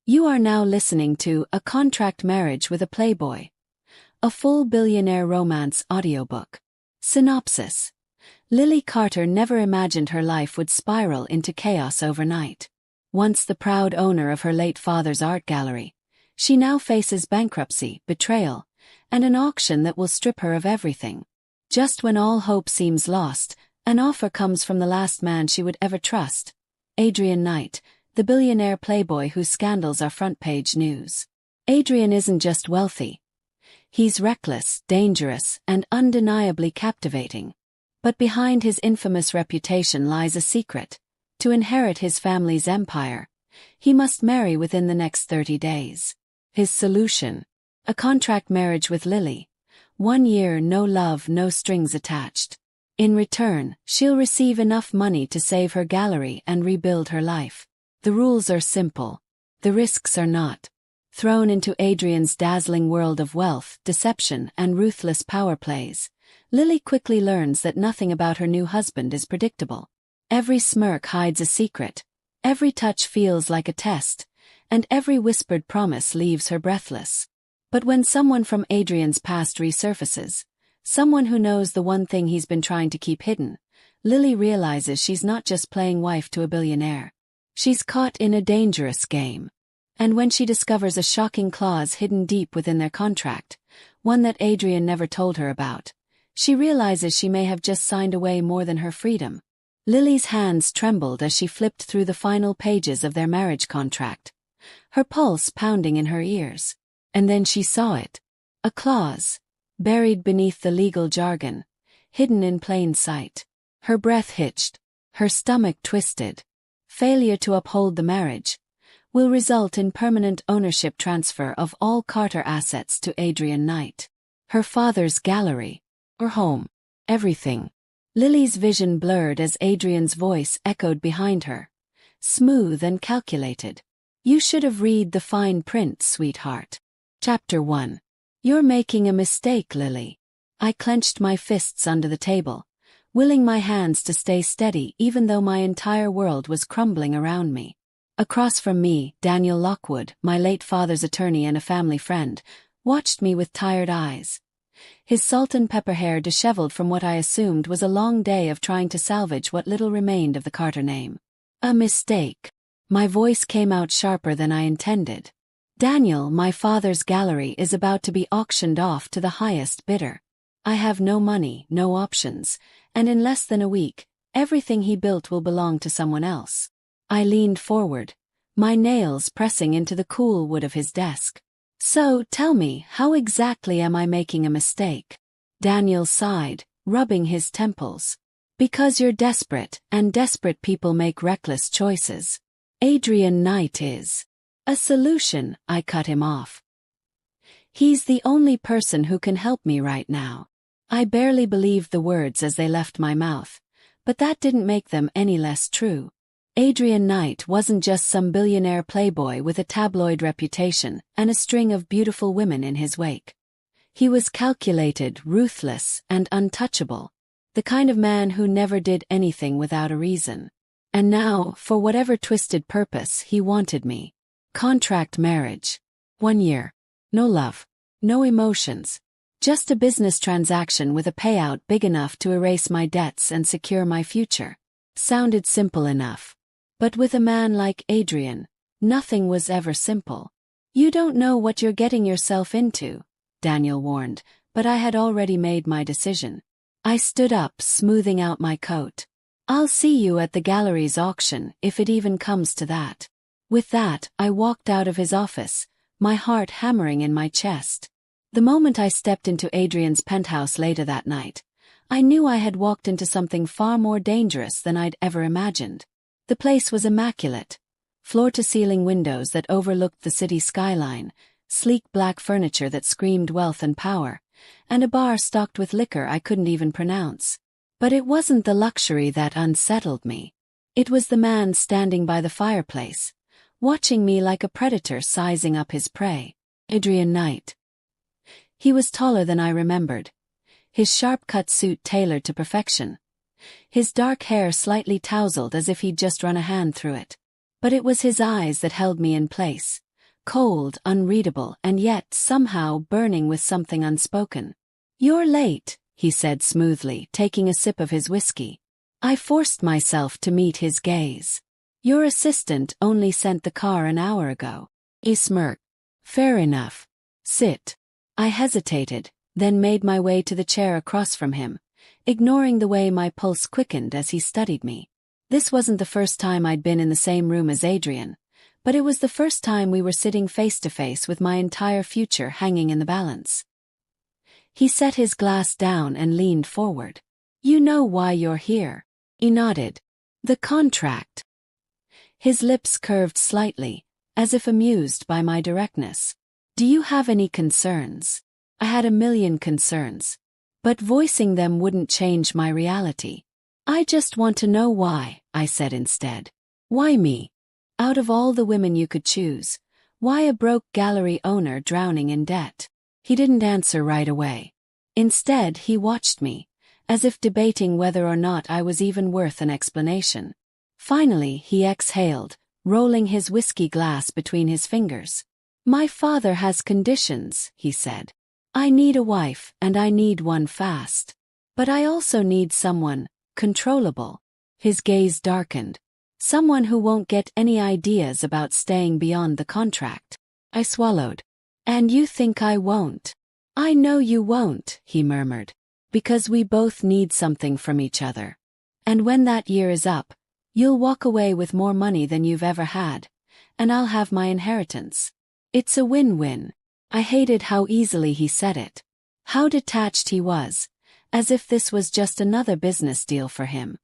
You are now listening to A Contract Marriage with a Playboy, a full billionaire romance audiobook. Synopsis. Lily Carter never imagined her life would spiral into chaos overnight. Once the proud owner of her late father's art gallery, she now faces bankruptcy, betrayal, and an auction that will strip her of everything. Just when all hope seems lost, an offer comes from the last man she would ever trust, Adrian Knight, the billionaire playboy whose scandals are front-page news. Adrian isn't just wealthy. He's reckless, dangerous, and undeniably captivating. But behind his infamous reputation lies a secret. To inherit his family's empire, he must marry within the next 30 days. His solution: a contract marriage with Lily. 1 year, no love, no strings attached. In return, she'll receive enough money to save her gallery and rebuild her life. The rules are simple. The risks are not. Thrown into Adrian's dazzling world of wealth, deception, and ruthless power plays, Lily quickly learns that nothing about her new husband is predictable. Every smirk hides a secret, every touch feels like a test, and every whispered promise leaves her breathless. But when someone from Adrian's past resurfaces, someone who knows the one thing he's been trying to keep hidden, Lily realizes she's not just playing wife to a billionaire. She's caught in a dangerous game. And when she discovers a shocking clause hidden deep within their contract, one that Adrian never told her about, she realizes she may have just signed away more than her freedom. Lily's hands trembled as she flipped through the final pages of their marriage contract, her pulse pounding in her ears. And then she saw it. A clause, buried beneath the legal jargon, hidden in plain sight. Her breath hitched, her stomach twisted. Failure to uphold the marriage will result in permanent ownership transfer of all Carter assets to Adrian Knight. Her father's gallery, her home, everything. Lily's vision blurred as Adrian's voice echoed behind her, smooth and calculated. You should have read the fine print, sweetheart. Chapter 1. You're making a mistake, Lily. I clenched my fists under the table, willing my hands to stay steady even though my entire world was crumbling around me. Across from me, Daniel Lockwood, my late father's attorney and a family friend, watched me with tired eyes. His salt and pepper hair disheveled from what I assumed was a long day of trying to salvage what little remained of the Carter name. A mistake. My voice came out sharper than I intended. Daniel, my father's gallery is about to be auctioned off to the highest bidder. I have no money, no options, and in less than a week, everything he built will belong to someone else. I leaned forward, my nails pressing into the cool wood of his desk. So, tell me, how exactly am I making a mistake? Daniel sighed, rubbing his temples. Because you're desperate, and desperate people make reckless choices. Adrian Knight is a solution, I cut him off. He's the only person who can help me right now. I barely believed the words as they left my mouth, but that didn't make them any less true. Adrian Knight wasn't just some billionaire playboy with a tabloid reputation and a string of beautiful women in his wake. He was calculated, ruthless, and untouchable, the kind of man who never did anything without a reason. And now, for whatever twisted purpose, he wanted me. Contract marriage. 1 year. No love. No emotions. Just a business transaction with a payout big enough to erase my debts and secure my future. Sounded simple enough. But with a man like Adrian, nothing was ever simple. You don't know what you're getting yourself into, Daniel warned, but I had already made my decision. I stood up, smoothing out my coat. I'll see you at the gallery's auction, if it even comes to that. With that, I walked out of his office, my heart hammering in my chest. The moment I stepped into Adrian's penthouse later that night, I knew I had walked into something far more dangerous than I'd ever imagined. The place was immaculate. Floor-to-ceiling windows that overlooked the city skyline, sleek black furniture that screamed wealth and power, and a bar stocked with liquor I couldn't even pronounce. But it wasn't the luxury that unsettled me. It was the man standing by the fireplace, watching me like a predator sizing up his prey. Adrian Knight. He was taller than I remembered, his sharp-cut suit tailored to perfection, his dark hair slightly tousled as if he'd just run a hand through it. But it was his eyes that held me in place, cold, unreadable, and yet somehow burning with something unspoken. "You're late," he said smoothly, taking a sip of his whiskey. I forced myself to meet his gaze. "Your assistant only sent the car an hour ago." He smirked. "Fair enough. Sit." I hesitated, then made my way to the chair across from him, ignoring the way my pulse quickened as he studied me. This wasn't the first time I'd been in the same room as Adrian, but it was the first time we were sitting face to face with my entire future hanging in the balance. He set his glass down and leaned forward. "You know why you're here." He nodded. "The contract." His lips curved slightly, as if amused by my directness. "Do you have any concerns?" I had a million concerns, but voicing them wouldn't change my reality. "I just want to know why," I said instead. "Why me? Out of all the women you could choose, why a broke gallery owner drowning in debt?" He didn't answer right away. Instead, he watched me, as if debating whether or not I was even worth an explanation. Finally, he exhaled, rolling his whiskey glass between his fingers. "My father has conditions," he said. "I need a wife, and I need one fast. But I also need someone controllable." His gaze darkened. "Someone who won't get any ideas about staying beyond the contract." I swallowed. "And you think I won't?" "I know you won't," he murmured, "because we both need something from each other. And when that year is up, you'll walk away with more money than you've ever had, and I'll have my inheritance. It's a win-win." I hated how easily he said it. How detached he was, as if this was just another business deal for him.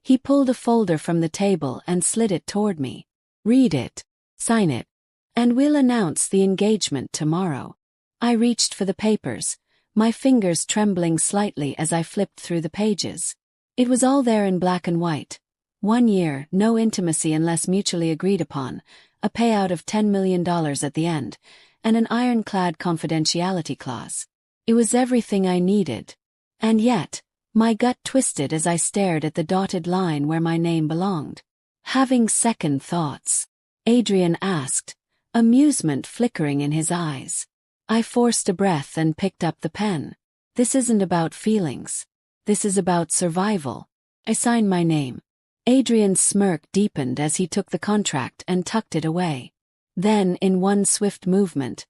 He pulled a folder from the table and slid it toward me. "Read it. Sign it. And we'll announce the engagement tomorrow." I reached for the papers, my fingers trembling slightly as I flipped through the pages. It was all there in black and white. 1 year, no intimacy unless mutually agreed upon, a payout of $10 million at the end, and an ironclad confidentiality clause. It was everything I needed. And yet, my gut twisted as I stared at the dotted line where my name belonged. "Having second thoughts?" Adrian asked, amusement flickering in his eyes. I forced a breath and picked up the pen. "This isn't about feelings. This is about survival." I signed my name. Adrian's smirk deepened as he took the contract and tucked it away. Then, in one swift movement,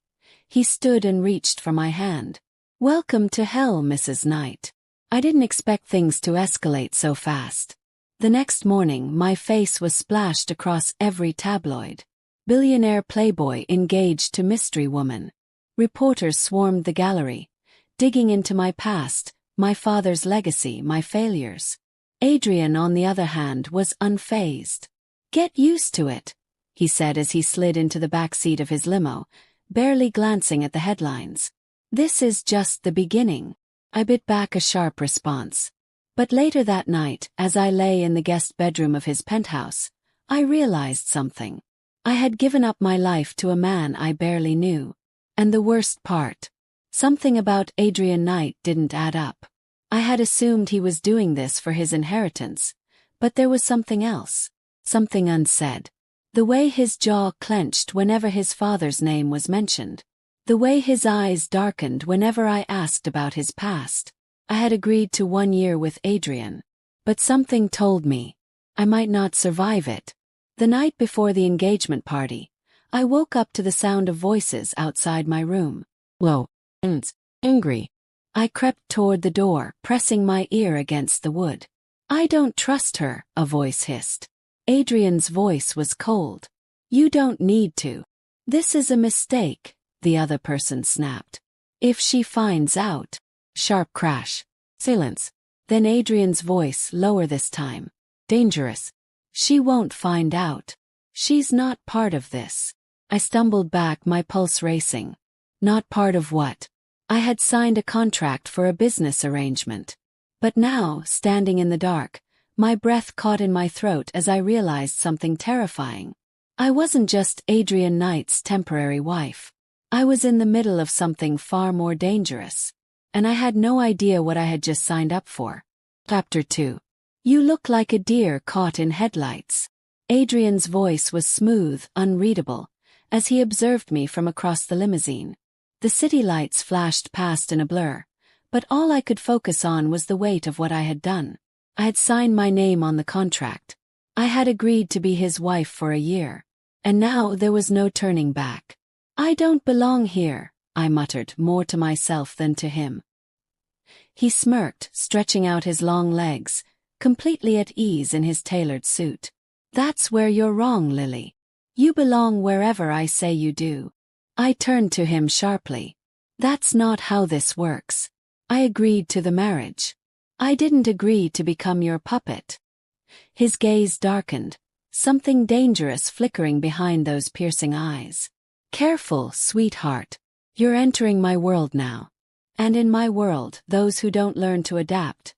he stood and reached for my hand. "Welcome to hell, Mrs. Knight." I didn't expect things to escalate so fast. The next morning, my face was splashed across every tabloid. Billionaire Playboy engaged to mystery woman. Reporters swarmed the gallery, digging into my past, my father's legacy, my failures. Adrian, on the other hand, was unfazed. "Get used to it," he said as he slid into the back seat of his limo, barely glancing at the headlines. "This is just the beginning." I bit back a sharp response. But later that night, as I lay in the guest bedroom of his penthouse, I realized something. I had given up my life to a man I barely knew. And the worst part, something about Adrian Knight didn't add up. I had assumed he was doing this for his inheritance, but there was something else, something unsaid. The way his jaw clenched whenever his father's name was mentioned. The way his eyes darkened whenever I asked about his past. I had agreed to 1 year with Adrian, but something told me I might not survive it. The night before the engagement party, I woke up to the sound of voices outside my room. Low and angry. I crept toward the door, pressing my ear against the wood. "I don't trust her," a voice hissed. Adrian's voice was cold. "You don't need to. This is a mistake," the other person snapped. "If she finds out." Sharp crash. Silence. Then Adrian's voice, lower this time. "Dangerous. She won't find out. She's not part of this." I stumbled back, my pulse racing. Not part of what? I had signed a contract for a business arrangement. But now, standing in the dark, my breath caught in my throat as I realized something terrifying. I wasn't just Adrian Knight's temporary wife. I was in the middle of something far more dangerous. And I had no idea what I had just signed up for. Chapter 2. "You look like a deer caught in headlights." Adrian's voice was smooth, unreadable, as he observed me from across the limousine. The city lights flashed past in a blur, but all I could focus on was the weight of what I had done. I had signed my name on the contract. I had agreed to be his wife for a year. And now there was no turning back. "I don't belong here," I muttered, more to myself than to him. He smirked, stretching out his long legs, completely at ease in his tailored suit. "That's where you're wrong, Lily. You belong wherever I say you do." I turned to him sharply. "That's not how this works. I agreed to the marriage. I didn't agree to become your puppet." His gaze darkened, something dangerous flickering behind those piercing eyes. "Careful, sweetheart. You're entering my world now. And in my world, those who don't learn to adapt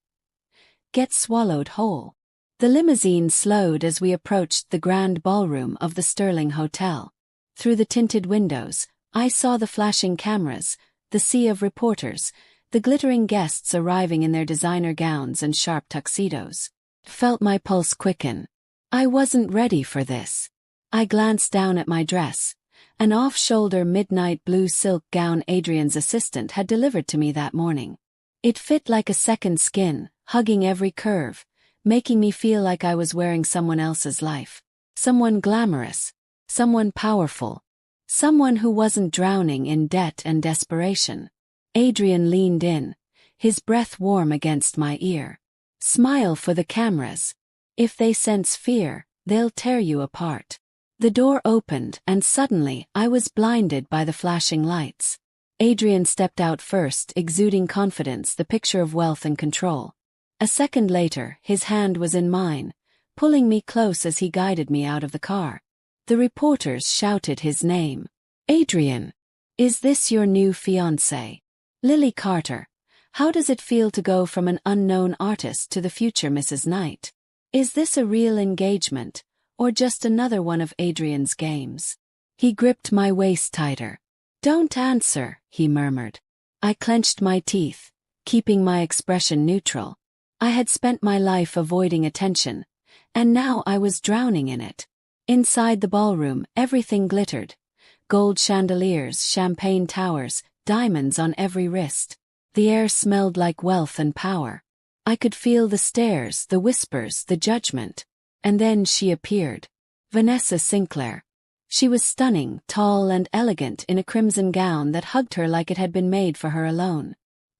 get swallowed whole." The limousine slowed as we approached the grand ballroom of the Sterling Hotel. Through the tinted windows, I saw the flashing cameras, the sea of reporters, the glittering guests arriving in their designer gowns and sharp tuxedos. Felt my pulse quicken. I wasn't ready for this. I glanced down at my dress, an off-shoulder midnight blue silk gown Adrian's assistant had delivered to me that morning. It fit like a second skin, hugging every curve, making me feel like I was wearing someone else's life. Someone glamorous, someone powerful, someone who wasn't drowning in debt and desperation. Adrian leaned in, his breath warm against my ear. "Smile for the cameras. If they sense fear, they'll tear you apart." The door opened and suddenly I was blinded by the flashing lights. Adrian stepped out first, exuding confidence, the picture of wealth and control. A second later, his hand was in mine, pulling me close as he guided me out of the car. The reporters shouted his name. "Adrian! Is this your new fiancé? Lily Carter, how does it feel to go from an unknown artist to the future Mrs. Knight? Is this a real engagement, or just another one of Adrian's games?" He gripped my waist tighter. "Don't answer," he murmured. I clenched my teeth, keeping my expression neutral. I had spent my life avoiding attention, and now I was drowning in it. Inside the ballroom, everything glittered. Gold chandeliers, champagne towers, diamonds on every wrist. The air smelled like wealth and power. I could feel the stares, the whispers, the judgment. And then she appeared. Vanessa Sinclair. She was stunning, tall and elegant in a crimson gown that hugged her like it had been made for her alone.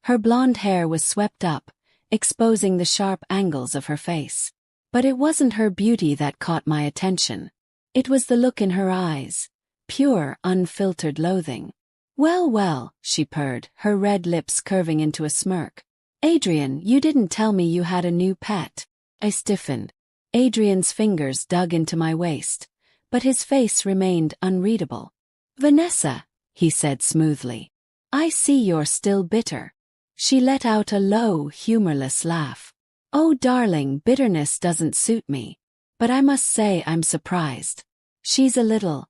Her blonde hair was swept up, exposing the sharp angles of her face. But it wasn't her beauty that caught my attention. It was the look in her eyes. Pure, unfiltered loathing. "Well, well," she purred, her red lips curving into a smirk. "Adrian, you didn't tell me you had a new pet." I stiffened. Adrian's fingers dug into my waist, but his face remained unreadable. "Vanessa," he said smoothly. "I see you're still bitter." She let out a low, humorless laugh. "Oh darling, bitterness doesn't suit me. But I must say I'm surprised. She's a little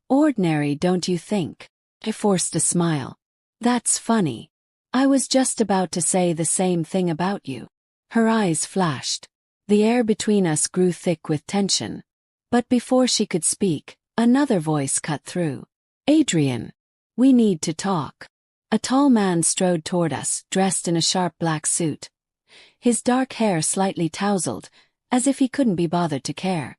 ordinary, don't you think?" I forced a smile. "That's funny. I was just about to say the same thing about you." Her eyes flashed. The air between us grew thick with tension. But before she could speak, another voice cut through. "Adrian, we need to talk." A tall man strode toward us, dressed in a sharp black suit. His dark hair slightly tousled, as if he couldn't be bothered to care.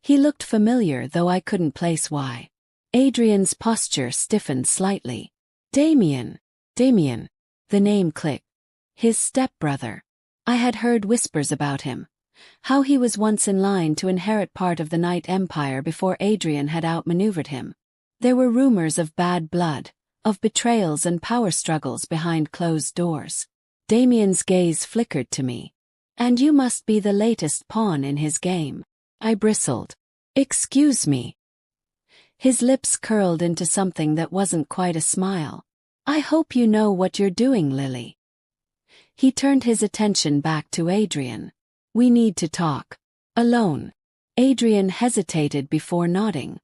He looked familiar, though I couldn't place why. Adrian's posture stiffened slightly. Damien. The name clicked. His stepbrother. I had heard whispers about him. How he was once in line to inherit part of the Knight Empire before Adrian had outmaneuvered him. There were rumors of bad blood, of betrayals and power struggles behind closed doors. Damien's gaze flickered to me. "And you must be the latest pawn in his game." I bristled. "Excuse me." His lips curled into something that wasn't quite a smile. "I hope you know what you're doing, Lily." He turned his attention back to Adrian. "We need to talk. Alone." Adrian hesitated before nodding.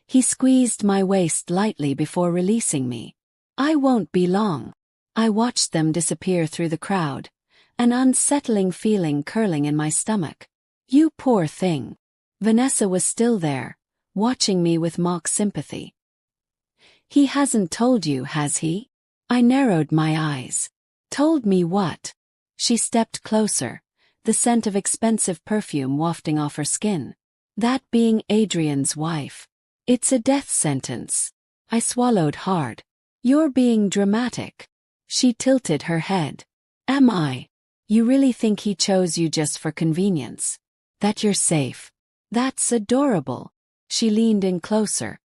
He squeezed my waist lightly before releasing me. "I won't be long." I watched them disappear through the crowd, an unsettling feeling curling in my stomach. "You poor thing." Vanessa was still there, watching me with mock sympathy. He hasn't told you, has he? I narrowed my eyes. Told me what? She stepped closer, the scent of expensive perfume wafting off her skin. That being Adrian's wife. It's a death sentence. I swallowed hard. You're being dramatic. She tilted her head. Am I? You really think he chose you just for convenience? That you're safe? That's adorable. She leaned in closer.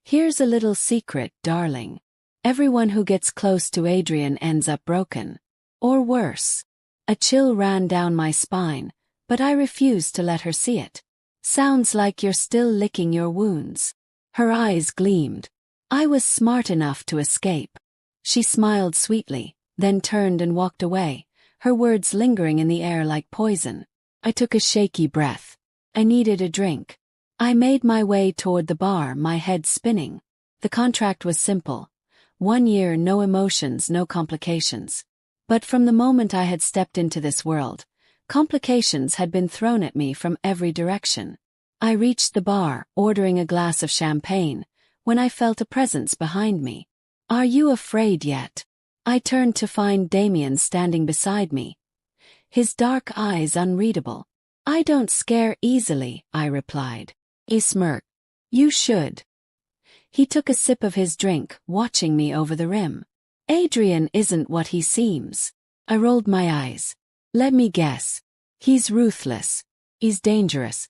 Here's a little secret, darling. Everyone who gets close to Adrian ends up broken. Or worse. A chill ran down my spine, but I refused to let her see it. Sounds like you're still licking your wounds. Her eyes gleamed. I was smart enough to escape. She smiled sweetly, then turned and walked away, her words lingering in the air like poison. I took a shaky breath. I needed a drink. I made my way toward the bar, my head spinning. The contract was simple. 1 year, no emotions, no complications. But from the moment I had stepped into this world, complications had been thrown at me from every direction. I reached the bar, ordering a glass of champagne, when I felt a presence behind me. Are you afraid yet? I turned to find Damien standing beside me. His dark eyes unreadable. I don't scare easily, I replied. He smirked. You should. He took a sip of his drink, watching me over the rim. Adrian isn't what he seems. I rolled my eyes. Let me guess. He's ruthless. He's dangerous.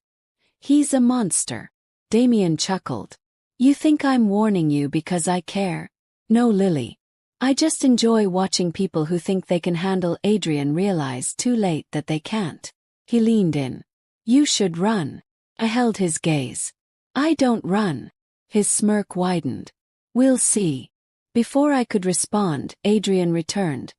He's a monster. Damien chuckled. You think I'm warning you because I care? No, Lily. I just enjoy watching people who think they can handle Adrian realize too late that they can't. He leaned in. You should run. I held his gaze. I don't run. His smirk widened. We'll see. Before I could respond, Adrian returned.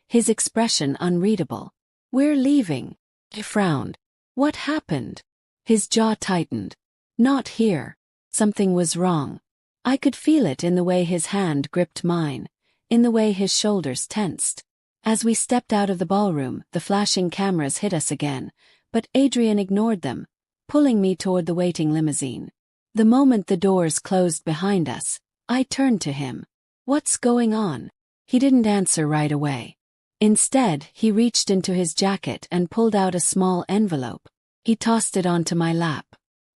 His expression unreadable. We're leaving. I frowned. What happened? His jaw tightened. Not here. Something was wrong. I could feel it in the way his hand gripped mine, in the way his shoulders tensed. As we stepped out of the ballroom, the flashing cameras hit us again, but Adrian ignored them, pulling me toward the waiting limousine. The moment the doors closed behind us, I turned to him. What's going on? He didn't answer right away. Instead, he reached into his jacket and pulled out a small envelope. He tossed it onto my lap.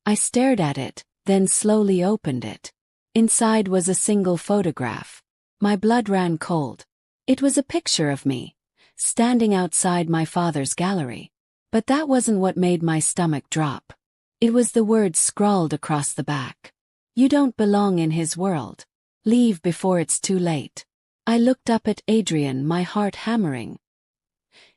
I stared at it, then slowly opened it. Inside was a single photograph. My blood ran cold. It was a picture of me, standing outside my father's gallery. But that wasn't what made my stomach drop. It was the words scrawled across the back. You don't belong in his world. Leave before it's too late. I looked up at Adrian, my heart hammering.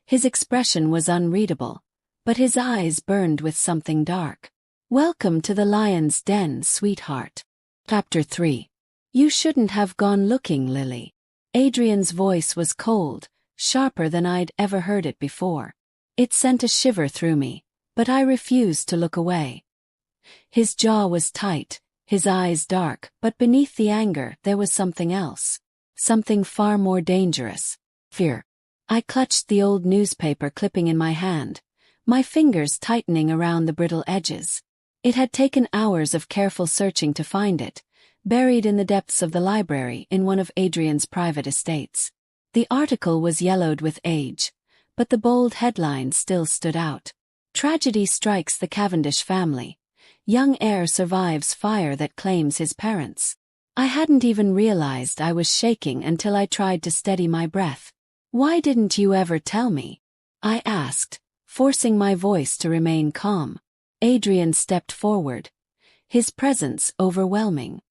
His expression was unreadable, but his eyes burned with something dark. Welcome to the lion's den, sweetheart. Chapter 3. You shouldn't have gone looking, Lily. Adrian's voice was cold, sharper than I'd ever heard it before. It sent a shiver through me, but I refused to look away. His jaw was tight, his eyes dark, but beneath the anger there was something else. Something far more dangerous. Fear. I clutched the old newspaper clipping in my hand, my fingers tightening around the brittle edges. It had taken hours of careful searching to find it, buried in the depths of the library in one of Adrian's private estates. The article was yellowed with age, but the bold headline still stood out. Tragedy strikes the Cavendish family. Young heir survives fire that claims his parents. I hadn't even realized I was shaking until I tried to steady my breath. Why didn't you ever tell me? I asked, forcing my voice to remain calm. Adrian stepped forward, his presence overwhelming.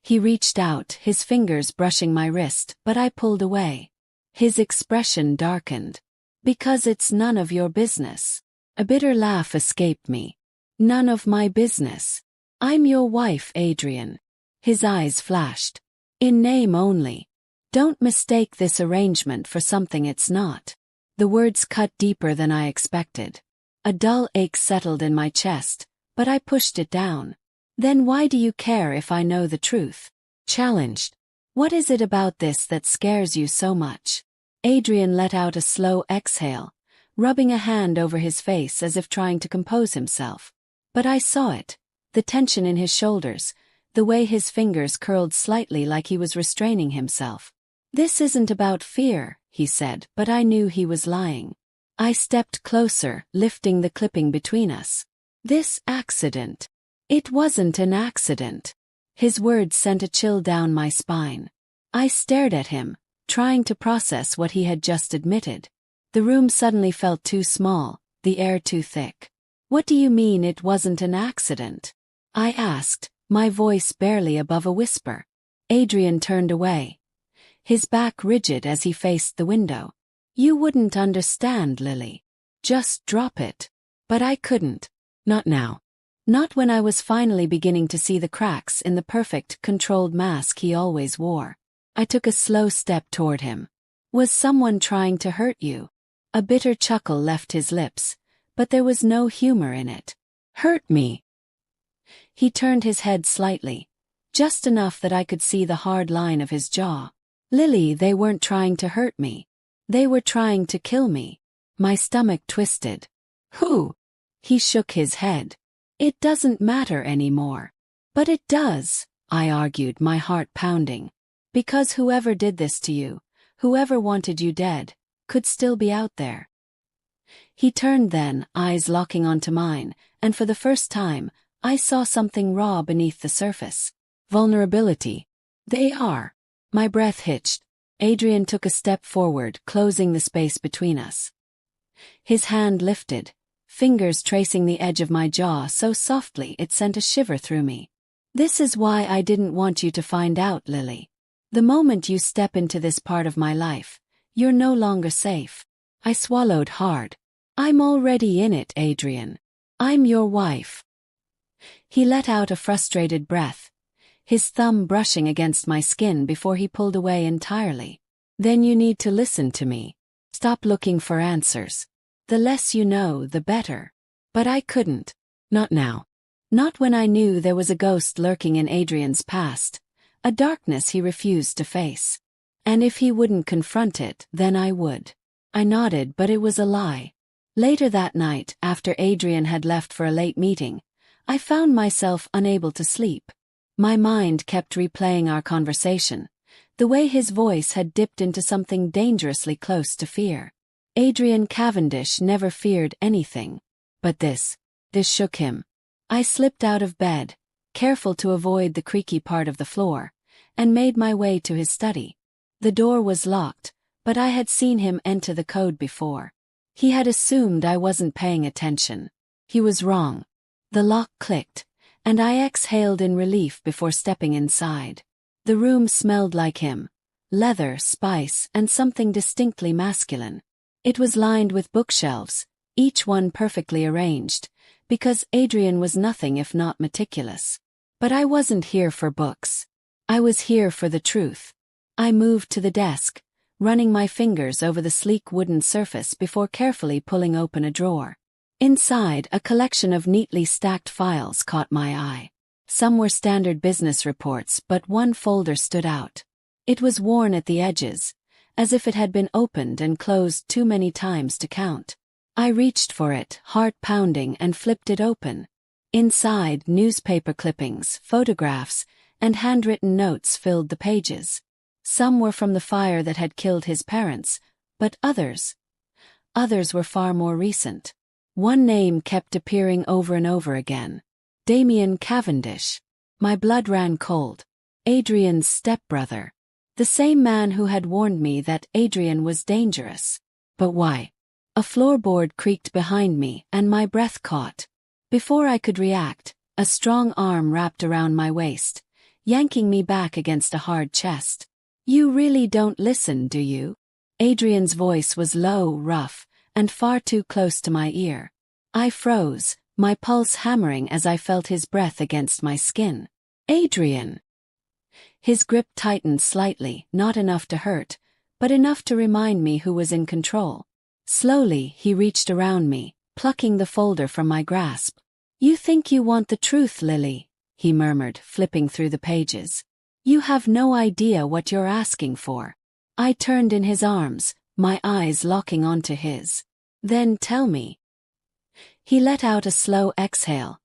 He reached out, his fingers brushing my wrist, but I pulled away. His expression darkened. Because it's none of your business. A bitter laugh escaped me. None of my business. I'm your wife, Adrian. His eyes flashed. In name only. Don't mistake this arrangement for something it's not. The words cut deeper than I expected. A dull ache settled in my chest, but I pushed it down. Then why do you care if I know the truth? Challenged. What is it about this that scares you so much? Adrian let out a slow exhale, rubbing a hand over his face as if trying to compose himself. But I saw it. the tension in his shoulders, the way his fingers curled slightly like he was restraining himself. "This isn't about fear," he said, but I knew he was lying. I stepped closer, lifting the clipping between us. "This accident. It wasn't an accident." His words sent a chill down my spine. I stared at him, trying to process what he had just admitted. The room suddenly felt too small, the air too thick. "What do you mean it wasn't an accident?" I asked, my voice barely above a whisper. Adrian turned away, his back rigid as he faced the window. "You wouldn't understand, Lily. Just drop it." But I couldn't. Not now. Not when I was finally beginning to see the cracks in the perfect, controlled mask he always wore. I took a slow step toward him. "Was someone trying to hurt you?" A bitter chuckle left his lips, but there was no humor in it. "Hurt me?" He turned his head slightly, just enough that I could see the hard line of his jaw. "Lily, they weren't trying to hurt me. They were trying to kill me." My stomach twisted. "Who?" He shook his head. "It doesn't matter anymore." "But it does," I argued, my heart pounding. "Because whoever did this to you, whoever wanted you dead, could still be out there." He turned then, eyes locking onto mine, and for the first time, I saw something raw beneath the surface. Vulnerability. "They are." My breath hitched. Adrian took a step forward, closing the space between us. His hand lifted, fingers tracing the edge of my jaw so softly it sent a shiver through me. "This is why I didn't want you to find out, Lily. The moment you step into this part of my life, you're no longer safe." I swallowed hard. "I'm already in it, Adrian. I'm your wife." He let out a frustrated breath, his thumb brushing against my skin before he pulled away entirely. "Then you need to listen to me. Stop looking for answers. The less you know, the better." But I couldn't. Not now. Not when I knew there was a ghost lurking in Adrian's past, a darkness he refused to face. And if he wouldn't confront it, then I would. I nodded, but it was a lie. Later that night, after Adrian had left for a late meeting, I found myself unable to sleep. My mind kept replaying our conversation, the way his voice had dipped into something dangerously close to fear. Adrian Cavendish never feared anything. But this shook him. I slipped out of bed, careful to avoid the creaky part of the floor, and made my way to his study. The door was locked, but I had seen him enter the code before. He had assumed I wasn't paying attention. He was wrong. The lock clicked, and I exhaled in relief before stepping inside. The room smelled like him. Leather, spice, and something distinctly masculine. It was lined with bookshelves, each one perfectly arranged, because Adrian was nothing if not meticulous. But I wasn't here for books. I was here for the truth. I moved to the desk, running my fingers over the sleek wooden surface before carefully pulling open a drawer. Inside, a collection of neatly stacked files caught my eye. Some were standard business reports, but one folder stood out. It was worn at the edges, as if it had been opened and closed too many times to count. I reached for it, heart pounding, and flipped it open. Inside, newspaper clippings, photographs, and handwritten notes filled the pages. Some were from the fire that had killed his parents, but others were far more recent. One name kept appearing over and over again. Damien Cavendish. My blood ran cold. Adrian's stepbrother. The same man who had warned me that Adrian was dangerous. But why? A floorboard creaked behind me, and my breath caught. Before I could react, a strong arm wrapped around my waist, yanking me back against a hard chest. "You really don't listen, do you?" Adrian's voice was low, rough, and far too close to my ear. I froze, my pulse hammering as I felt his breath against my skin. "Adrian!" His grip tightened slightly, not enough to hurt, but enough to remind me who was in control. Slowly, he reached around me, plucking the folder from my grasp. "You think you want the truth, Lily," he murmured, flipping through the pages. "You have no idea what you're asking for." I turned in his arms, my eyes locking onto his. "Then tell me." He let out a slow exhale,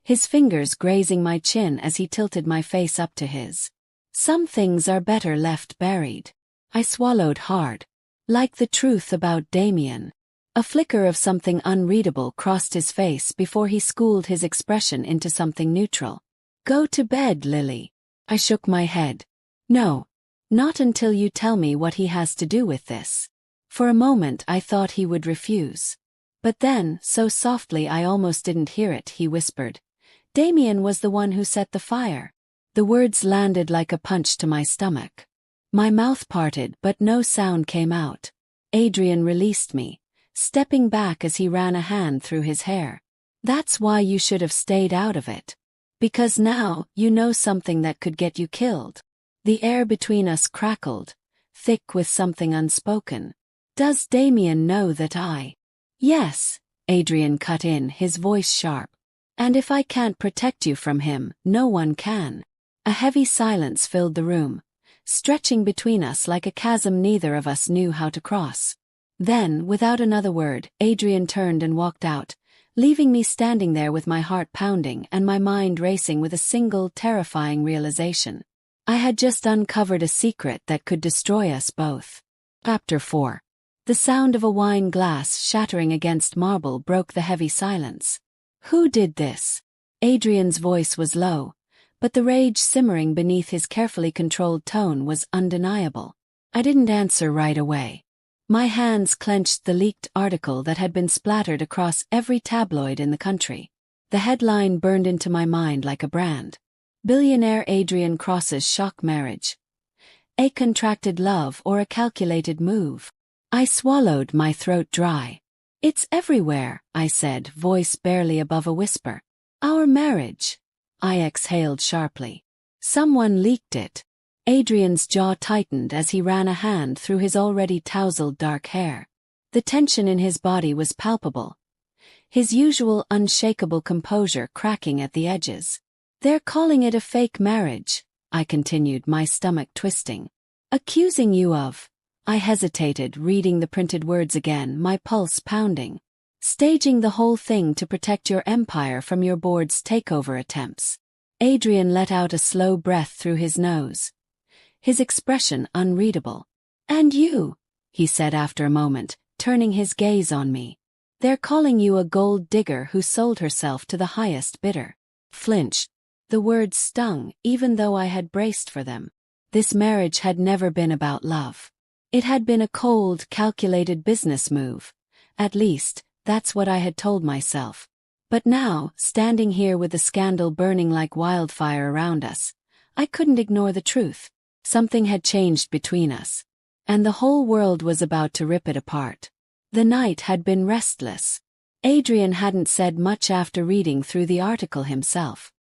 his fingers grazing my chin as he tilted my face up to his. Some things are better left buried. I swallowed hard. Like the truth about Damien. A flicker of something unreadable crossed his face before he schooled his expression into something neutral. Go to bed, Lily. I shook my head. No. Not until you tell me what he has to do with this. For a moment I thought he would refuse. But then, so softly I almost didn't hear it, he whispered. Damien was the one who set the fire. The words landed like a punch to my stomach. My mouth parted but no sound came out. Adrian released me, stepping back as he ran a hand through his hair. That's why you should have stayed out of it. Because now, you know something that could get you killed. The air between us crackled, thick with something unspoken. Does Damien know that I? Yes, Adrian cut in, his voice sharp. And if I can't protect you from him, no one can. A heavy silence filled the room, stretching between us like a chasm neither of us knew how to cross. Then, without another word, Adrian turned and walked out, leaving me standing there with my heart pounding and my mind racing with a single terrifying realization. I had just uncovered a secret that could destroy us both. Chapter 4. The sound of a wine glass shattering against marble broke the heavy silence. Who did this? Adrian's voice was low, but the rage simmering beneath his carefully controlled tone was undeniable. I didn't answer right away. My hands clenched the leaked article that had been splattered across every tabloid in the country. The headline burned into my mind like a brand. Billionaire Adrian crosses shock marriage. A contracted love or a calculated move? I swallowed, my throat dry. It's everywhere, I said, voice barely above a whisper. Our marriage. I exhaled sharply. Someone leaked it. Adrian's jaw tightened as he ran a hand through his already tousled dark hair. The tension in his body was palpable, his usual unshakable composure cracking at the edges. They're calling it a fake marriage, I continued, my stomach twisting. Accusing you of. I hesitated, reading the printed words again, my pulse pounding. Staging the whole thing to protect your empire from your board's takeover attempts. Adrian let out a slow breath through his nose, his expression unreadable. And you, he said after a moment, turning his gaze on me. They're calling you a gold digger who sold herself to the highest bidder. Flinch. The words stung, even though I had braced for them. This marriage had never been about love. It had been a cold, calculated business move. At least, that's what I had told myself. But now, standing here with the scandal burning like wildfire around us, I couldn't ignore the truth. Something had changed between us. And the whole world was about to rip it apart. The night had been restless. Adrian hadn't said much after reading through the article himself.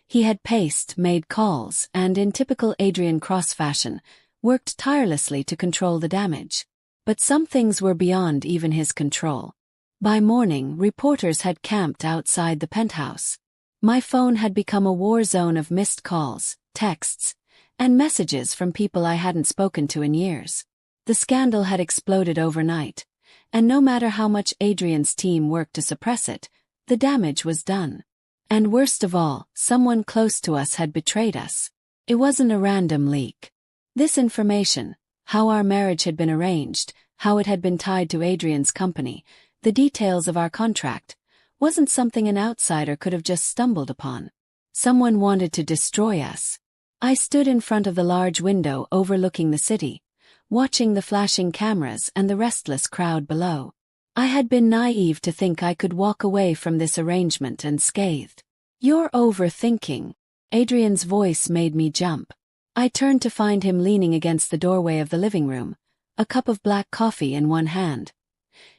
He had paced, made calls, and in typical Adrian Cross fashion, worked tirelessly to control the damage. But some things were beyond even his control. By morning, reporters had camped outside the penthouse. My phone had become a war zone of missed calls, texts, and messages from people I hadn't spoken to in years. The scandal had exploded overnight, and no matter how much Adrian's team worked to suppress it, the damage was done. And worst of all, someone close to us had betrayed us. It wasn't a random leak. This information, how our marriage had been arranged, how it had been tied to Adrian's company, the details of our contract, wasn't something an outsider could have just stumbled upon. Someone wanted to destroy us. I stood in front of the large window overlooking the city, watching the flashing cameras and the restless crowd below. I had been naive to think I could walk away from this arrangement unscathed. You're overthinking. Adrian's voice made me jump. I turned to find him leaning against the doorway of the living room, a cup of black coffee in one hand,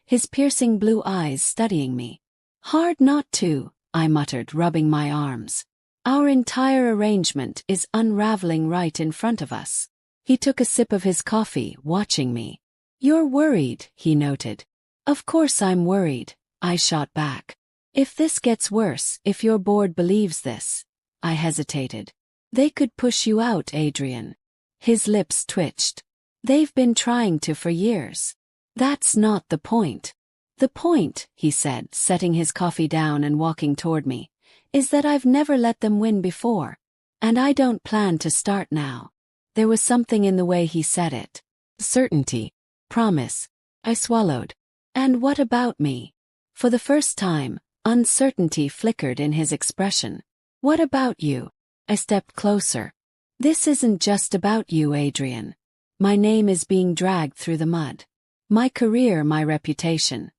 his piercing blue eyes studying me. Hard not to, I muttered, rubbing my arms. Our entire arrangement is unraveling right in front of us. He took a sip of his coffee, watching me. You're worried, he noted. Of course I'm worried, I shot back. If this gets worse, if your board believes this. I hesitated. They could push you out, Adrian. His lips twitched. They've been trying to for years. That's not the point. The point, he said, setting his coffee down and walking toward me, is that I've never let them win before. And I don't plan to start now. There was something in the way he said it. Certainty. Promise. I swallowed. And what about me? For the first time, uncertainty flickered in his expression. What about you? I stepped closer. This isn't just about you, Adrian. My name is being dragged through the mud. My career, my reputation.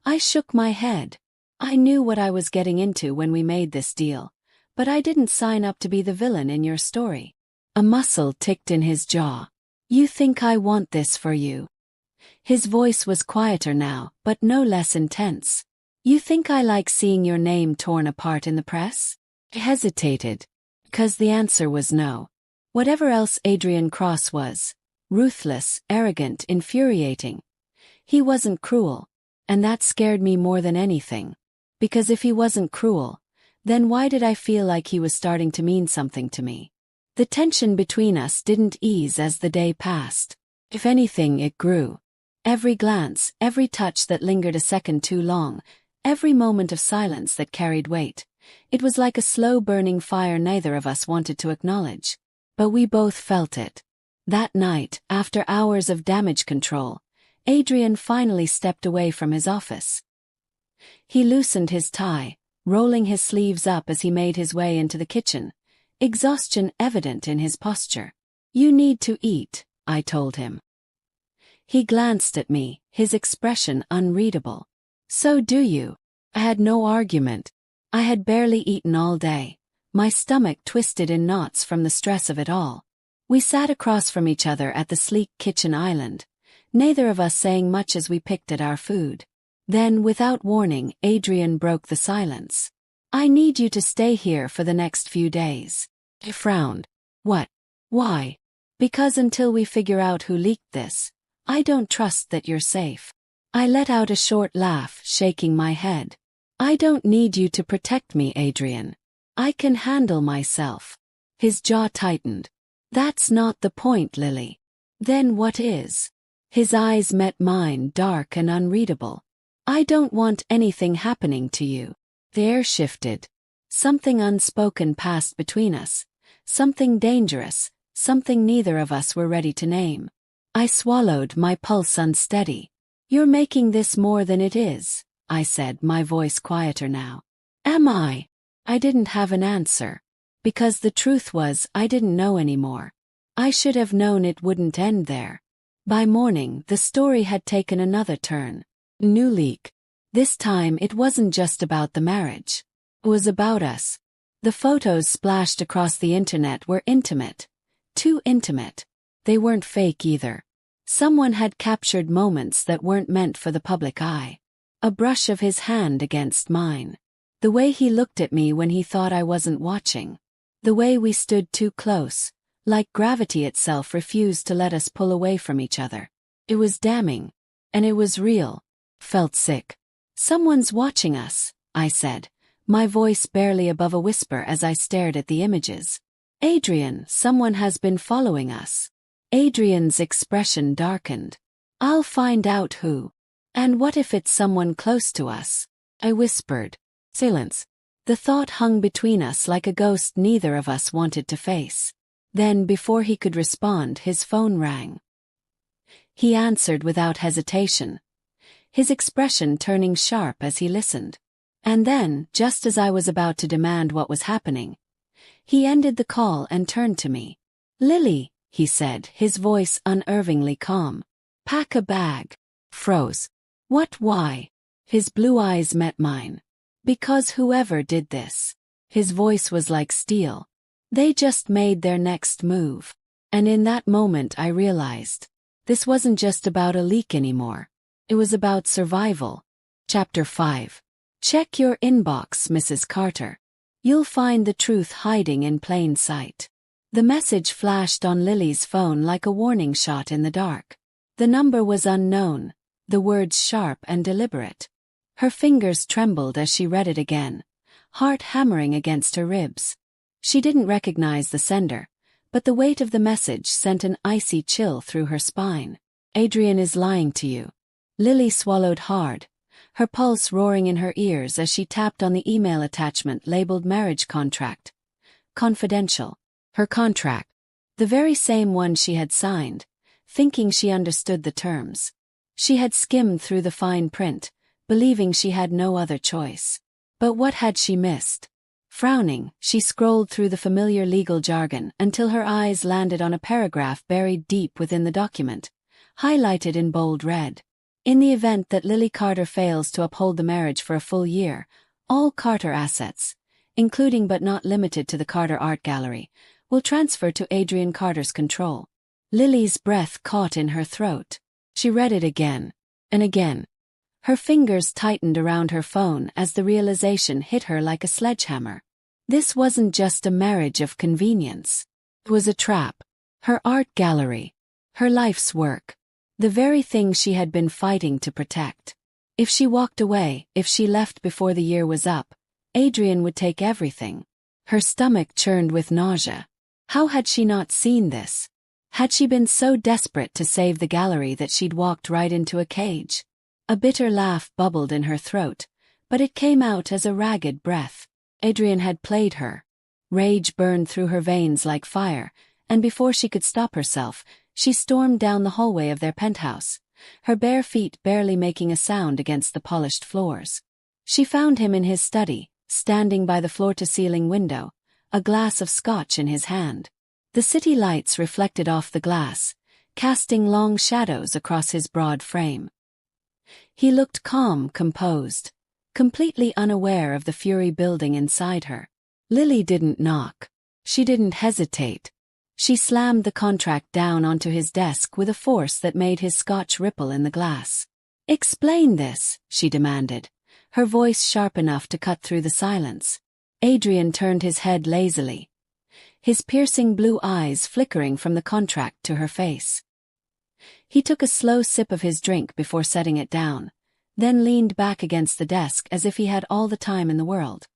I shook my head. I knew what I was getting into when we made this deal, but I didn't sign up to be the villain in your story. A muscle ticked in his jaw. You think I want this for you? His voice was quieter now, but no less intense. You think I like seeing your name torn apart in the press? I hesitated, because the answer was no. Whatever else Adrian Cross was, ruthless, arrogant, infuriating, he wasn't cruel, and that scared me more than anything. Because if he wasn't cruel, then why did I feel like he was starting to mean something to me? The tension between us didn't ease as the day passed. If anything, it grew. Every glance, every touch that lingered a second too long, every moment of silence that carried weight. It was like a slow-burning fire neither of us wanted to acknowledge. But we both felt it. That night, after hours of damage control, Adrian finally stepped away from his office. He loosened his tie, rolling his sleeves up as he made his way into the kitchen, exhaustion evident in his posture. You need to eat, I told him. He glanced at me, his expression unreadable. So do you. I had no argument. I had barely eaten all day, my stomach twisted in knots from the stress of it all. We sat across from each other at the sleek kitchen island, neither of us saying much as we picked at our food. Then, without warning, Adrian broke the silence. I need you to stay here for the next few days. I frowned. What? Why? Because until we figure out who leaked this, I don't trust that you're safe. I let out a short laugh, shaking my head. I don't need you to protect me, Adrian. I can handle myself. His jaw tightened. That's not the point, Lily. Then what is? His eyes met mine, dark and unreadable. I don't want anything happening to you. The air shifted. Something unspoken passed between us. Something dangerous, something neither of us were ready to name. I swallowed, my pulse unsteady. You're making this more than it is, I said, my voice quieter now. Am I? I didn't have an answer. Because the truth was, I didn't know anymore. I should have known it wouldn't end there. By morning, the story had taken another turn. New leak. This time it wasn't just about the marriage. It was about us. The photos splashed across the internet were intimate. Too intimate. They weren't fake either. Someone had captured moments that weren't meant for the public eye. A brush of his hand against mine. The way he looked at me when he thought I wasn't watching. The way we stood too close, like gravity itself refused to let us pull away from each other. It was damning. And it was real. Felt sick. Someone's watching us, I said, my voice barely above a whisper as I stared at the images. Adrian, someone has been following us. Adrian's expression darkened. I'll find out who. And what if it's someone close to us? I whispered. Silence. The thought hung between us like a ghost neither of us wanted to face. Then, before he could respond, his phone rang. He answered without hesitation, his expression turning sharp as he listened. And then, just as I was about to demand what was happening, he ended the call and turned to me. Lily, he said, his voice unervingly calm. Pack a bag. Froze. What? Why? His blue eyes met mine. Because whoever did this. His voice was like steel. They just made their next move. And in that moment I realized. This wasn't just about a leak anymore. It was about survival. Chapter 5. Check your inbox, Mrs. Carter. You'll find the truth hiding in plain sight. The message flashed on Lily's phone like a warning shot in the dark. The number was unknown, the words sharp and deliberate. Her fingers trembled as she read it again, heart hammering against her ribs. She didn't recognize the sender, but the weight of the message sent an icy chill through her spine. Adrian is lying to you. Lily swallowed hard, her pulse roaring in her ears as she tapped on the email attachment labeled marriage contract. Confidential. Her contract. The very same one she had signed, thinking she understood the terms. She had skimmed through the fine print, believing she had no other choice. But what had she missed? Frowning, she scrolled through the familiar legal jargon until her eyes landed on a paragraph buried deep within the document, highlighted in bold red. In the event that Lily Carter fails to uphold the marriage for a full year, all Carter assets, including but not limited to the Carter Art Gallery, will transfer to Adrian Carter's control. Lily's breath caught in her throat. She read it again and again. Her fingers tightened around her phone as the realization hit her like a sledgehammer. This wasn't just a marriage of convenience. It was a trap. Her art gallery. Her life's work. The very thing she had been fighting to protect. If she walked away, if she left before the year was up, Adrian would take everything. Her stomach churned with nausea. How had she not seen this? Had she been so desperate to save the gallery that she'd walked right into a cage? A bitter laugh bubbled in her throat, but it came out as a ragged breath. Adrian had played her. Rage burned through her veins like fire, and before she could stop herself, she stormed down the hallway of their penthouse, her bare feet barely making a sound against the polished floors. She found him in his study, standing by the floor-to-ceiling window, a glass of scotch in his hand. The city lights reflected off the glass, casting long shadows across his broad frame. He looked calm, composed, completely unaware of the fury building inside her. Lily didn't knock. She didn't hesitate. She slammed the contract down onto his desk with a force that made his scotch ripple in the glass. "Explain this," she demanded, her voice sharp enough to cut through the silence. Adrian turned his head lazily, his piercing blue eyes flickering from the contract to her face. He took a slow sip of his drink before setting it down, then leaned back against the desk as if he had all the time in the world.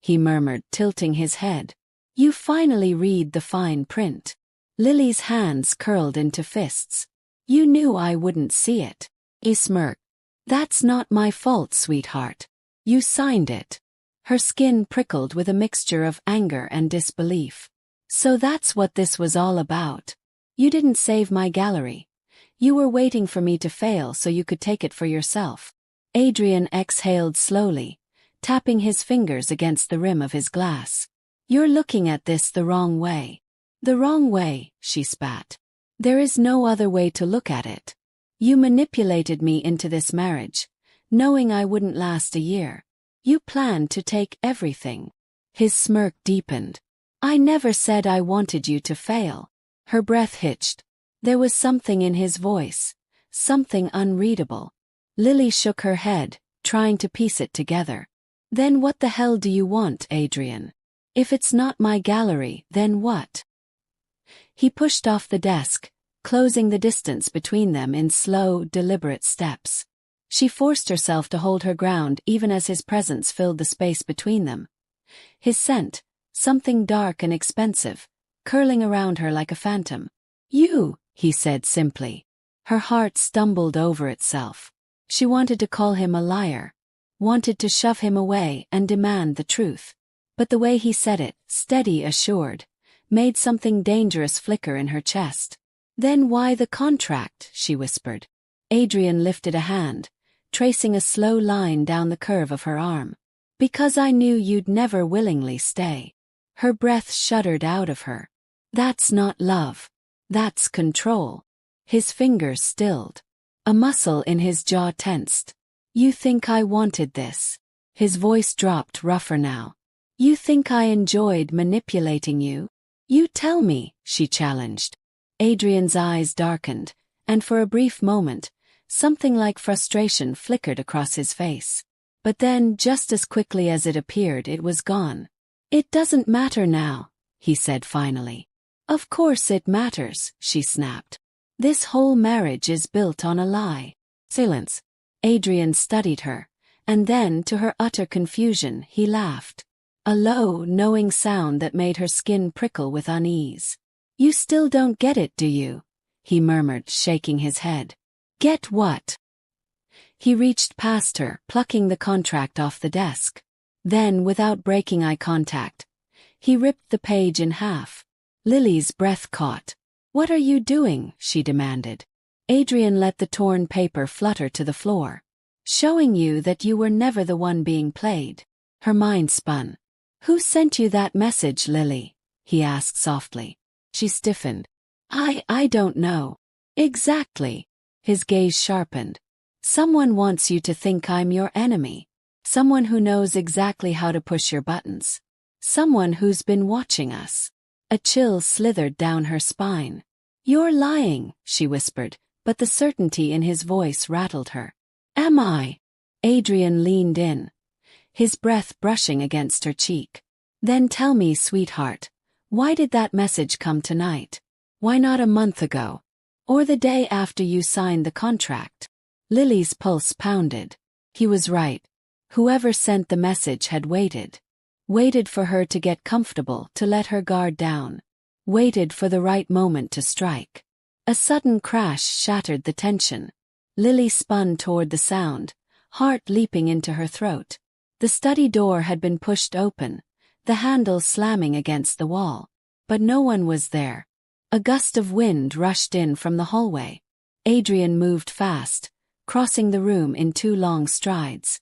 He murmured, tilting his head. "You finally read the fine print." Lily's hands curled into fists. "You knew I wouldn't see it." He smirked. "That's not my fault, sweetheart. You signed it." Her skin prickled with a mixture of anger and disbelief. "So that's what this was all about. You didn't save my gallery. You were waiting for me to fail so you could take it for yourself." Adrian exhaled slowly, tapping his fingers against the rim of his glass. "You're looking at this the wrong way." "The wrong way," she spat. "There is no other way to look at it. You manipulated me into this marriage, knowing I wouldn't last a year. You planned to take everything." His smirk deepened. "I never said I wanted you to fail." Her breath hitched. There was something in his voice, something unreadable. Lily shook her head, trying to piece it together. "Then what the hell do you want, Adrian? If it's not my gallery, then what?" He pushed off the desk, closing the distance between them in slow, deliberate steps. She forced herself to hold her ground even as his presence filled the space between them. His scent, something dark and expensive, curling around her like a phantom. "You," he said simply. Her heart stumbled over itself. She wanted to call him a liar, wanted to shove him away and demand the truth. But the way he said it, steady, assured, made something dangerous flicker in her chest. "Then why the contract?" she whispered. Adrian lifted a hand, tracing a slow line down the curve of her arm. "Because I knew you'd never willingly stay." Her breath shuddered out of her. "That's not love. That's control." His fingers stilled. A muscle in his jaw tensed. "You think I wanted this?" His voice dropped rougher now. "You think I enjoyed manipulating you? You tell me," she challenged. Adrian's eyes darkened, and for a brief moment, something like frustration flickered across his face. But then, just as quickly as it appeared, it was gone. "It doesn't matter now," he said finally. "Of course it matters," she snapped. "This whole marriage is built on a lie." Silence. Adrian studied her, and then, to her utter confusion, he laughed. A low, knowing sound that made her skin prickle with unease. "You still don't get it, do you?" he murmured, shaking his head. "Get what?" He reached past her, plucking the contract off the desk. Then, without breaking eye contact, he ripped the page in half. Lily's breath caught. "What are you doing?" she demanded. Adrian let the torn paper flutter to the floor. "Showing you that you were never the one being played." Her mind spun. "Who sent you that message, Lily?" he asked softly. She stiffened. I don't know." "Exactly." His gaze sharpened. "Someone wants you to think I'm your enemy. Someone who knows exactly how to push your buttons. Someone who's been watching us." A chill slithered down her spine. "You're lying," she whispered, but the certainty in his voice rattled her. "Am I?" Adrian leaned in, his breath brushing against her cheek. "Then tell me, sweetheart, why did that message come tonight? Why not a month ago? Or the day after you signed the contract?" Lily's pulse pounded. He was right. Whoever sent the message had waited. Waited for her to get comfortable, to let her guard down. Waited for the right moment to strike. A sudden crash shattered the tension. Lily spun toward the sound, heart leaping into her throat. The study door had been pushed open, the handle slamming against the wall. But no one was there. A gust of wind rushed in from the hallway. Adrian moved fast, crossing the room in 2 long strides.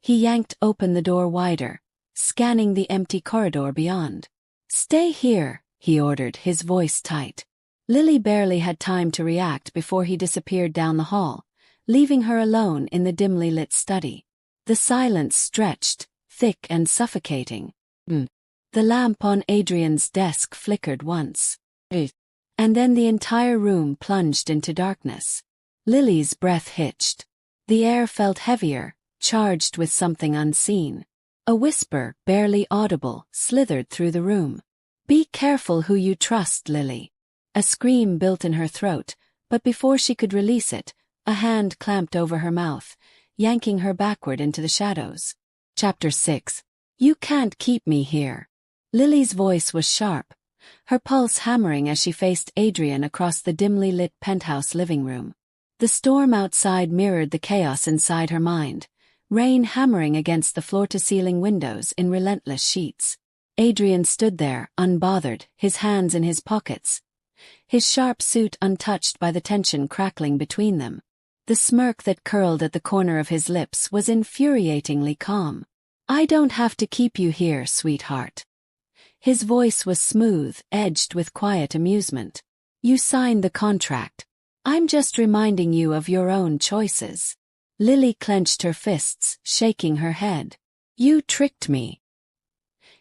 He yanked open the door wider, scanning the empty corridor beyond. "Stay here," he ordered, his voice tight. Lily barely had time to react before he disappeared down the hall, leaving her alone in the dimly lit study. The silence stretched, thick and suffocating. The lamp on Adrian's desk flickered once. And then the entire room plunged into darkness. Lily's breath hitched. The air felt heavier, charged with something unseen. A whisper, barely audible, slithered through the room. "Be careful who you trust, Lily." A scream built in her throat, but before she could release it, a hand clamped over her mouth, yanking her backward into the shadows. Chapter 6. "You can't keep me here." Lily's voice was sharp, her pulse hammering as she faced Adrian across the dimly lit penthouse living room. The storm outside mirrored the chaos inside her mind, rain hammering against the floor-to-ceiling windows in relentless sheets. Adrian stood there, unbothered, his hands in his pockets, his sharp suit untouched by the tension crackling between them. The smirk that curled at the corner of his lips was infuriatingly calm. "I don't have to keep you here, sweetheart." His voice was smooth, edged with quiet amusement. "You signed the contract. I'm just reminding you of your own choices." Lily clenched her fists, shaking her head. "You tricked me."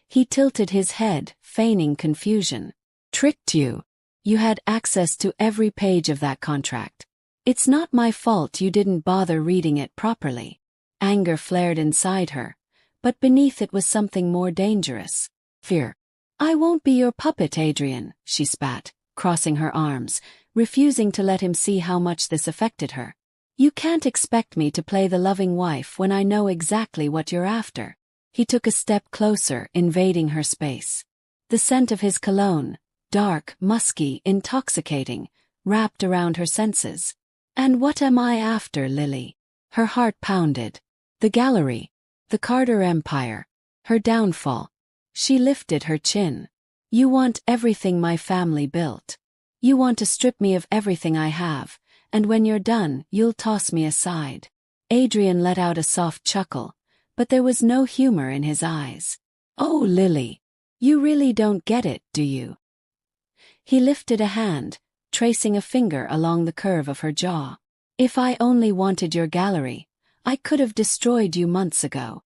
He tilted his head, feigning confusion. "Tricked you? You had access to every page of that contract. It's not my fault you didn't bother reading it properly." Anger flared inside her, but beneath it was something more dangerous. Fear. "I won't be your puppet, Adrian," she spat, crossing her arms, refusing to let him see how much this affected her. "You can't expect me to play the loving wife when I know exactly what you're after." He took a step closer, invading her space. The scent of his cologne, dark, musky, intoxicating, wrapped around her senses. "And what am I after, Lily?" Her heart pounded. The gallery, the Carter Empire, her downfall. She lifted her chin. "You want everything my family built. You want to strip me of everything I have, and when you're done, you'll toss me aside." Adrian let out a soft chuckle, but there was no humor in his eyes. "Oh, Lily, you really don't get it, do you?" He lifted a hand, tracing a finger along the curve of her jaw. "If I only wanted your gallery, I could have destroyed you months ago."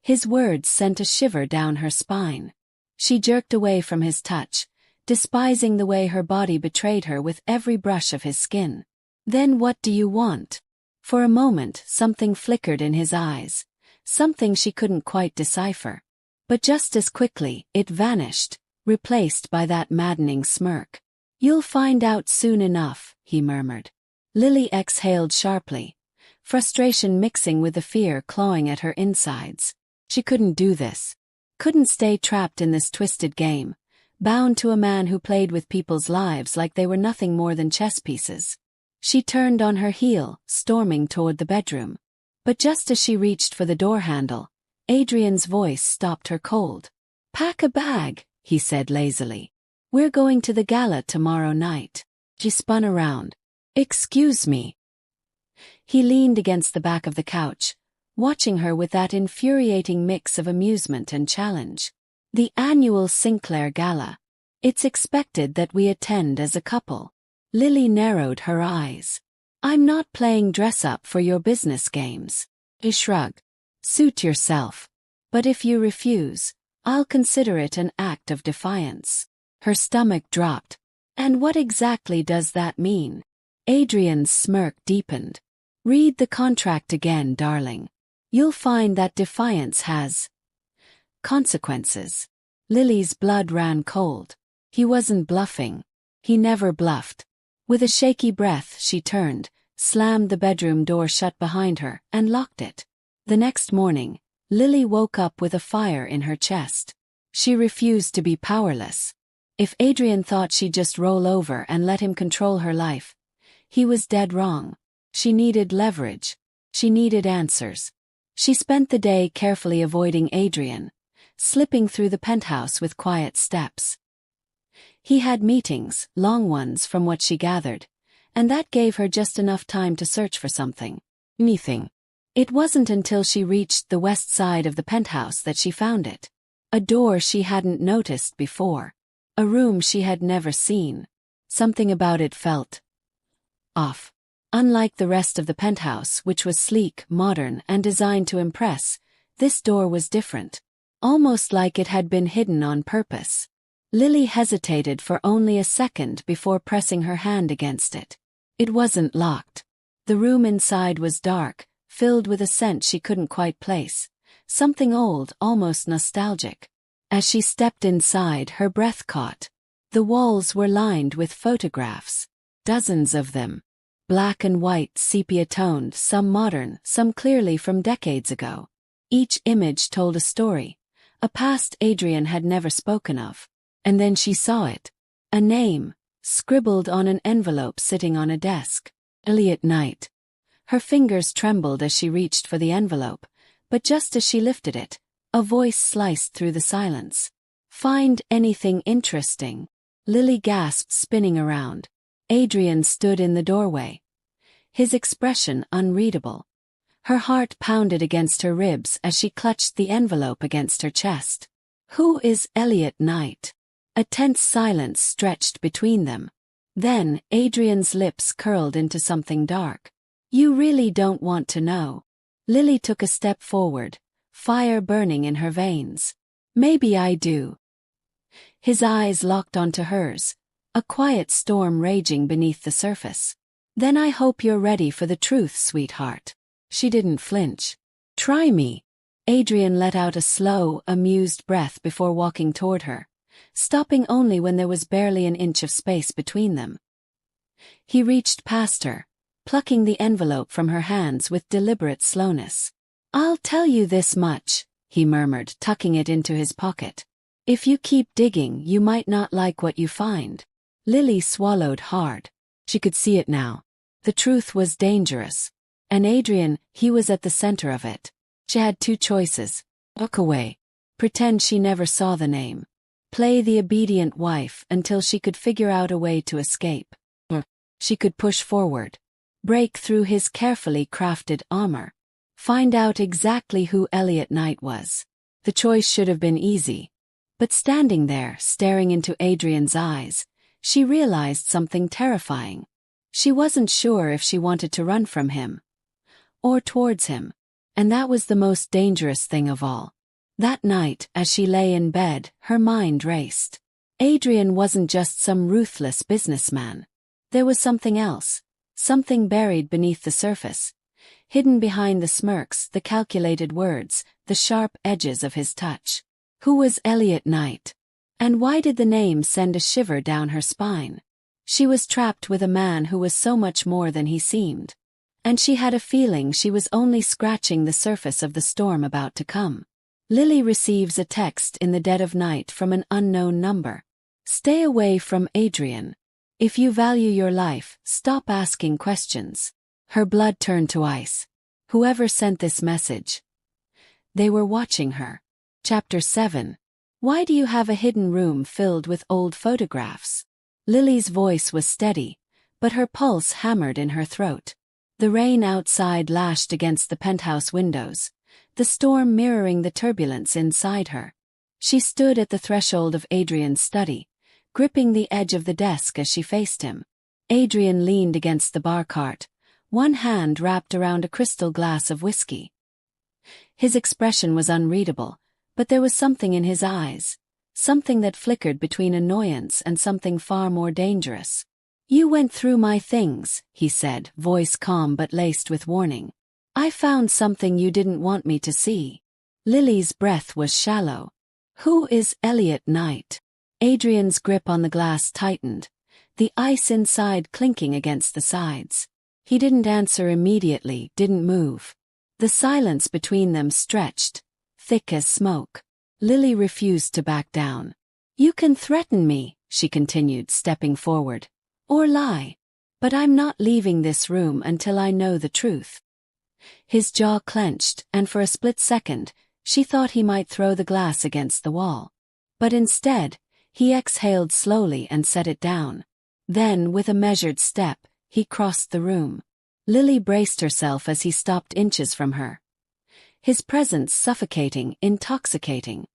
His words sent a shiver down her spine. She jerked away from his touch, despising the way her body betrayed her with every brush of his skin. "Then what do you want?" For a moment, something flickered in his eyes, something she couldn't quite decipher. But just as quickly, it vanished, replaced by that maddening smirk. "You'll find out soon enough," he murmured. Lily exhaled sharply, frustration mixing with the fear clawing at her insides. She couldn't do this. Couldn't stay trapped in this twisted game, bound to a man who played with people's lives like they were nothing more than chess pieces. She turned on her heel, storming toward the bedroom. But just as she reached for the door handle, Adrian's voice stopped her cold. "Pack a bag," he said lazily. "We're going to the gala tomorrow night." She spun around. "Excuse me." He leaned against the back of the couch, watching her with that infuriating mix of amusement and challenge. "The annual Sinclair Gala. It's expected that we attend as a couple." Lily narrowed her eyes. "I'm not playing dress-up for your business games." He shrugged. "Suit yourself. But if you refuse, I'll consider it an act of defiance." Her stomach dropped. "And what exactly does that mean?" Adrian's smirk deepened. "Read the contract again, darling. You'll find that defiance has consequences." Lily's blood ran cold. He wasn't bluffing. He never bluffed. With a shaky breath, she turned, slammed the bedroom door shut behind her, and locked it. The next morning, Lily woke up with a fire in her chest. She refused to be powerless. If Adrian thought she'd just roll over and let him control her life, he was dead wrong. She needed leverage. She needed answers. She spent the day carefully avoiding Adrian, slipping through the penthouse with quiet steps. He had meetings, long ones from what she gathered, and that gave her just enough time to search for something. Anything. It wasn't until she reached the west side of the penthouse that she found it. A door she hadn't noticed before. A room she had never seen. Something about it felt off. Unlike the rest of the penthouse, which was sleek, modern, and designed to impress, this door was different. Almost like it had been hidden on purpose. Lily hesitated for only a second before pressing her hand against it. It wasn't locked. The room inside was dark, filled with a scent she couldn't quite place. Something old, almost nostalgic. As she stepped inside, her breath caught. The walls were lined with photographs. Dozens of them. Black and white, sepia-toned, some modern, some clearly from decades ago. Each image told a story, a past Adrian had never spoken of. And then she saw it. A name, scribbled on an envelope sitting on a desk. Elliot Knight. Her fingers trembled as she reached for the envelope, but just as she lifted it, a voice sliced through the silence. "Find anything interesting?" Lily gasped, spinning around. Adrian stood in the doorway. His expression unreadable. Her heart pounded against her ribs as she clutched the envelope against her chest. "Who is Elliot Knight?" A tense silence stretched between them. Then, Adrian's lips curled into something dark. "You really don't want to know." Lily took a step forward, fire burning in her veins. "Maybe I do." His eyes locked onto hers, a quiet storm raging beneath the surface. "Then I hope you're ready for the truth, sweetheart." She didn't flinch. "Try me." Adrian let out a slow, amused breath before walking toward her, stopping only when there was barely an inch of space between them. He reached past her, plucking the envelope from her hands with deliberate slowness. "I'll tell you this much," he murmured, tucking it into his pocket. "If you keep digging, you might not like what you find." Lily swallowed hard. She could see it now. The truth was dangerous. And Adrian, he was at the center of it. She had two choices. Walk away. Pretend she never saw the name. Play the obedient wife until she could figure out a way to escape. Or she could push forward. Break through his carefully crafted armor. Find out exactly who Elliot Knight was. The choice should have been easy. But standing there, staring into Adrian's eyes, she realized something terrifying. She wasn't sure if she wanted to run from him. Or towards him. And that was the most dangerous thing of all. That night, as she lay in bed, her mind raced. Adrian wasn't just some ruthless businessman. There was something else. Something buried beneath the surface. Hidden behind the smirks, the calculated words, the sharp edges of his touch. Who was Elliot Knight? And why did the name send a shiver down her spine? She was trapped with a man who was so much more than he seemed. And she had a feeling she was only scratching the surface of the storm about to come. Lily receives a text in the dead of night from an unknown number. "Stay away from Adrian. If you value your life, stop asking questions. Her blood turned to ice. Whoever sent this message. They were watching her. Chapter 7. Why do you have a hidden room filled with old photographs? Lily's voice was steady, but her pulse hammered in her throat. The rain outside lashed against the penthouse windows, the storm mirroring the turbulence inside her. She stood at the threshold of Adrian's study, gripping the edge of the desk as she faced him. Adrian leaned against the bar cart, one hand wrapped around a crystal glass of whiskey. His expression was unreadable, but there was something in his eyes, something that flickered between annoyance and something far more dangerous. You went through my things, he said, voice calm but laced with warning. I found something you didn't want me to see. Lily's breath was shallow. Who is Elliot Knight? Adrian's grip on the glass tightened, the ice inside clinking against the sides. He didn't answer immediately, didn't move. The silence between them stretched, thick as smoke. Lily refused to back down. You can threaten me, she continued, stepping forward. Or lie. But I'm not leaving this room until I know the truth. His jaw clenched, and for a split second, she thought he might throw the glass against the wall. But instead, he exhaled slowly and set it down. Then, with a measured step, he crossed the room. Lily braced herself as he stopped inches from her. His presence suffocating, intoxicating.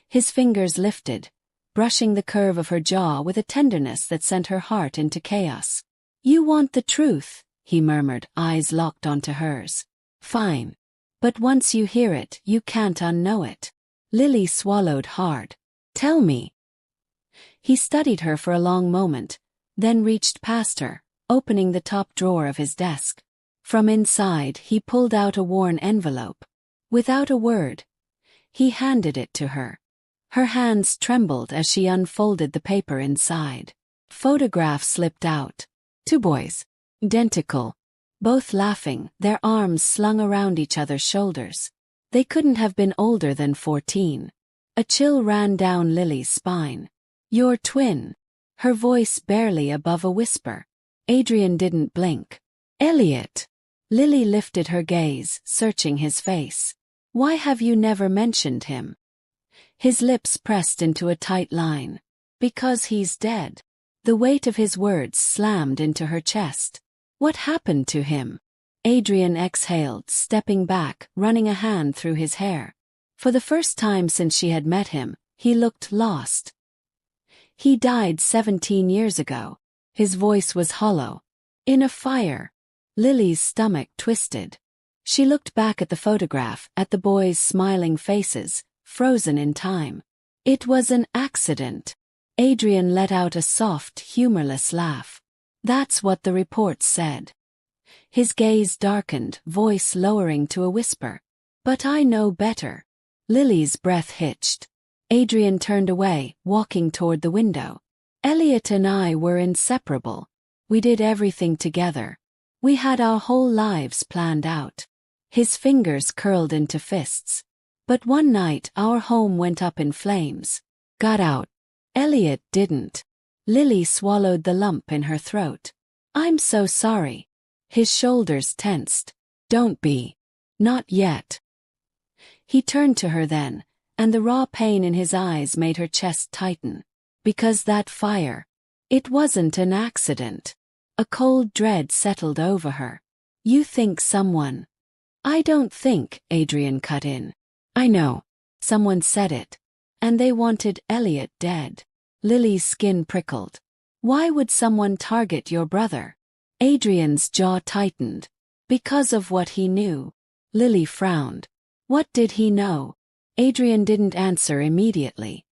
His fingers lifted, brushing the curve of her jaw with a tenderness that sent her heart into chaos. You want the truth, he murmured, eyes locked onto hers. Fine. But once you hear it, you can't unknow it. Lily swallowed hard. Tell me. He studied her for a long moment, then reached past her, opening the top drawer of his desk. From inside, he pulled out a worn envelope. Without a word, he handed it to her. Her hands trembled as she unfolded the paper inside. Photographs slipped out. Two boys. Identical. Both laughing, their arms slung around each other's shoulders. They couldn't have been older than 14. A chill ran down Lily's spine. Your twin. Her voice barely above a whisper. Adrian didn't blink. Elliot. Lily lifted her gaze, searching his face. Why have you never mentioned him? His lips pressed into a tight line. Because he's dead. The weight of his words slammed into her chest. What happened to him? Adrian exhaled, stepping back, running a hand through his hair. For the first time since she had met him, he looked lost. He died 17 years ago. His voice was hollow. In a fire. Lily's stomach twisted. She looked back at the photograph, at the boys' smiling faces, frozen in time. It was an accident. Adrian let out a soft, humorless laugh. That's what the reports said. His gaze darkened, voice lowering to a whisper. But I know better. Lily's breath hitched. Adrian turned away, walking toward the window. Elliot and I were inseparable. We did everything together. We had our whole lives planned out. His fingers curled into fists. But one night our home went up in flames. Got out. Elliot didn't. Lily swallowed the lump in her throat. I'm so sorry. His shoulders tensed. Don't be. Not yet. He turned to her then, and the raw pain in his eyes made her chest tighten. Because that fire. It wasn't an accident. A cold dread settled over her. You think someone. I don't think, Adrian cut in. I know. Someone said it. And they wanted Elliot dead. Lily's skin prickled. Why would someone target your brother? Adrian's jaw tightened. Because of what he knew. Lily frowned. What did he know? Adrian didn't answer immediately.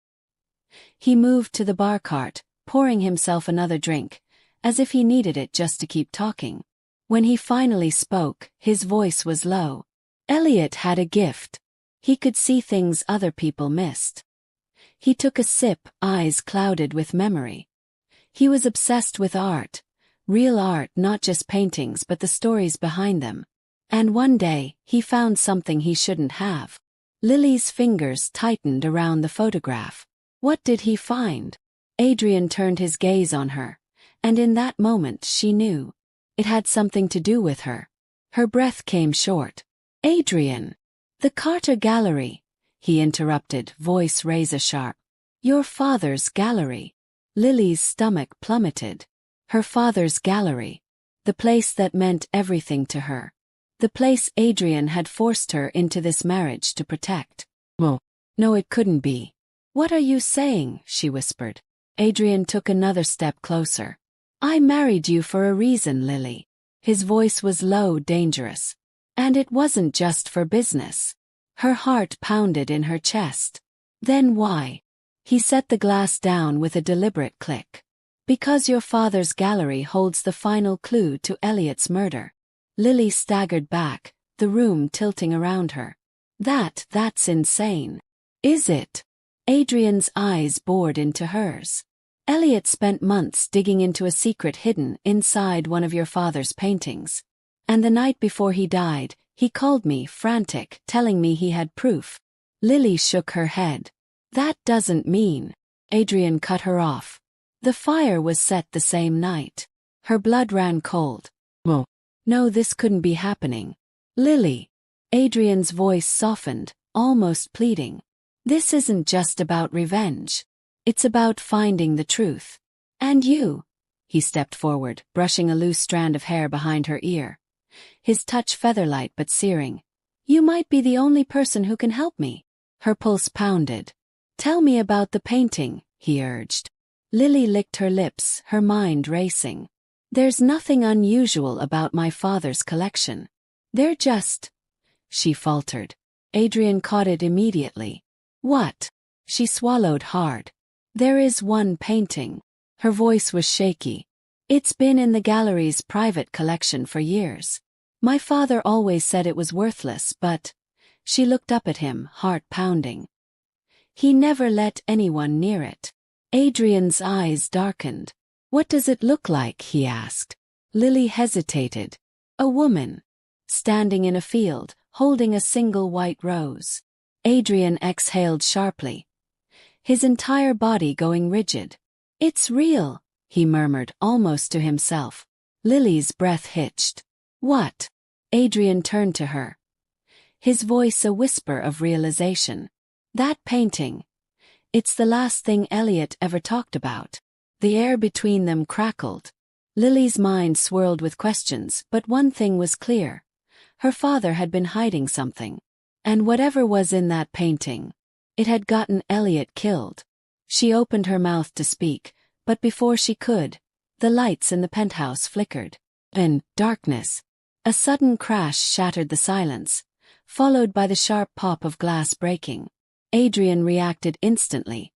He moved to the bar cart, pouring himself another drink, as if he needed it just to keep talking. When he finally spoke, his voice was low. Elliot had a gift. He could see things other people missed. He took a sip, eyes clouded with memory. He was obsessed with art. Real art, not just paintings but the stories behind them. And one day, he found something he shouldn't have. Lily's fingers tightened around the photograph. What did he find? Adrian turned his gaze on her, And in that moment she knew. It had something to do with her. Her breath came short. "Adrian!" "The Carter Gallery," he interrupted, voice razor-sharp. "Your father's gallery." Lily's stomach plummeted. Her father's gallery. The place that meant everything to her. The place Adrian had forced her into this marriage to protect. "Well, no, it couldn't be." "What are you saying?" she whispered. Adrian took another step closer. "I married you for a reason, Lily." His voice was low, dangerous. "And it wasn't just for business." Her heart pounded in her chest. "Then why?" He set the glass down with a deliberate click. "Because your father's gallery holds the final clue to Elliot's murder." Lily staggered back, the room tilting around her. That's insane." "Is it?" Adrian's eyes bored into hers. "Elliot spent months digging into a secret hidden inside one of your father's paintings. And the night before he died, he called me, frantic, telling me he had proof." Lily shook her head. "That doesn't mean." Adrian cut her off. "The fire was set the same night." Her blood ran cold. "Well, no, this couldn't be happening." "Lily." Adrian's voice softened, almost pleading. "This isn't just about revenge. It's about finding the truth. And you." He stepped forward, brushing a loose strand of hair behind her ear. His touch featherlight but searing. "You might be the only person who can help me." Her pulse pounded. "Tell me about the painting," he urged. Lily licked her lips, her mind racing. "There's nothing unusual about my father's collection. They're just—" she faltered. Adrian caught it immediately. "What?" She swallowed hard. "There is one painting." Her voice was shaky. "It's been in the gallery's private collection for years. My father always said it was worthless, but—" She looked up at him, heart pounding. "He never let anyone near it." Adrian's eyes darkened. "What does it look like?" he asked. Lily hesitated. "A woman. Standing in a field, holding a single white rose." Adrian exhaled sharply. His entire body going rigid. "It's real," he murmured, almost to himself. Lily's breath hitched. "What?" Adrian turned to her. His voice a whisper of realization. "That painting. It's the last thing Elliot ever talked about." The air between them crackled. Lily's mind swirled with questions, but one thing was clear. Her father had been hiding something. And whatever was in that painting, it had gotten Elliot killed. She opened her mouth to speak, but before she could, the lights in the penthouse flickered. In darkness, a sudden crash shattered the silence, followed by the sharp pop of glass breaking. Adrian reacted instantly,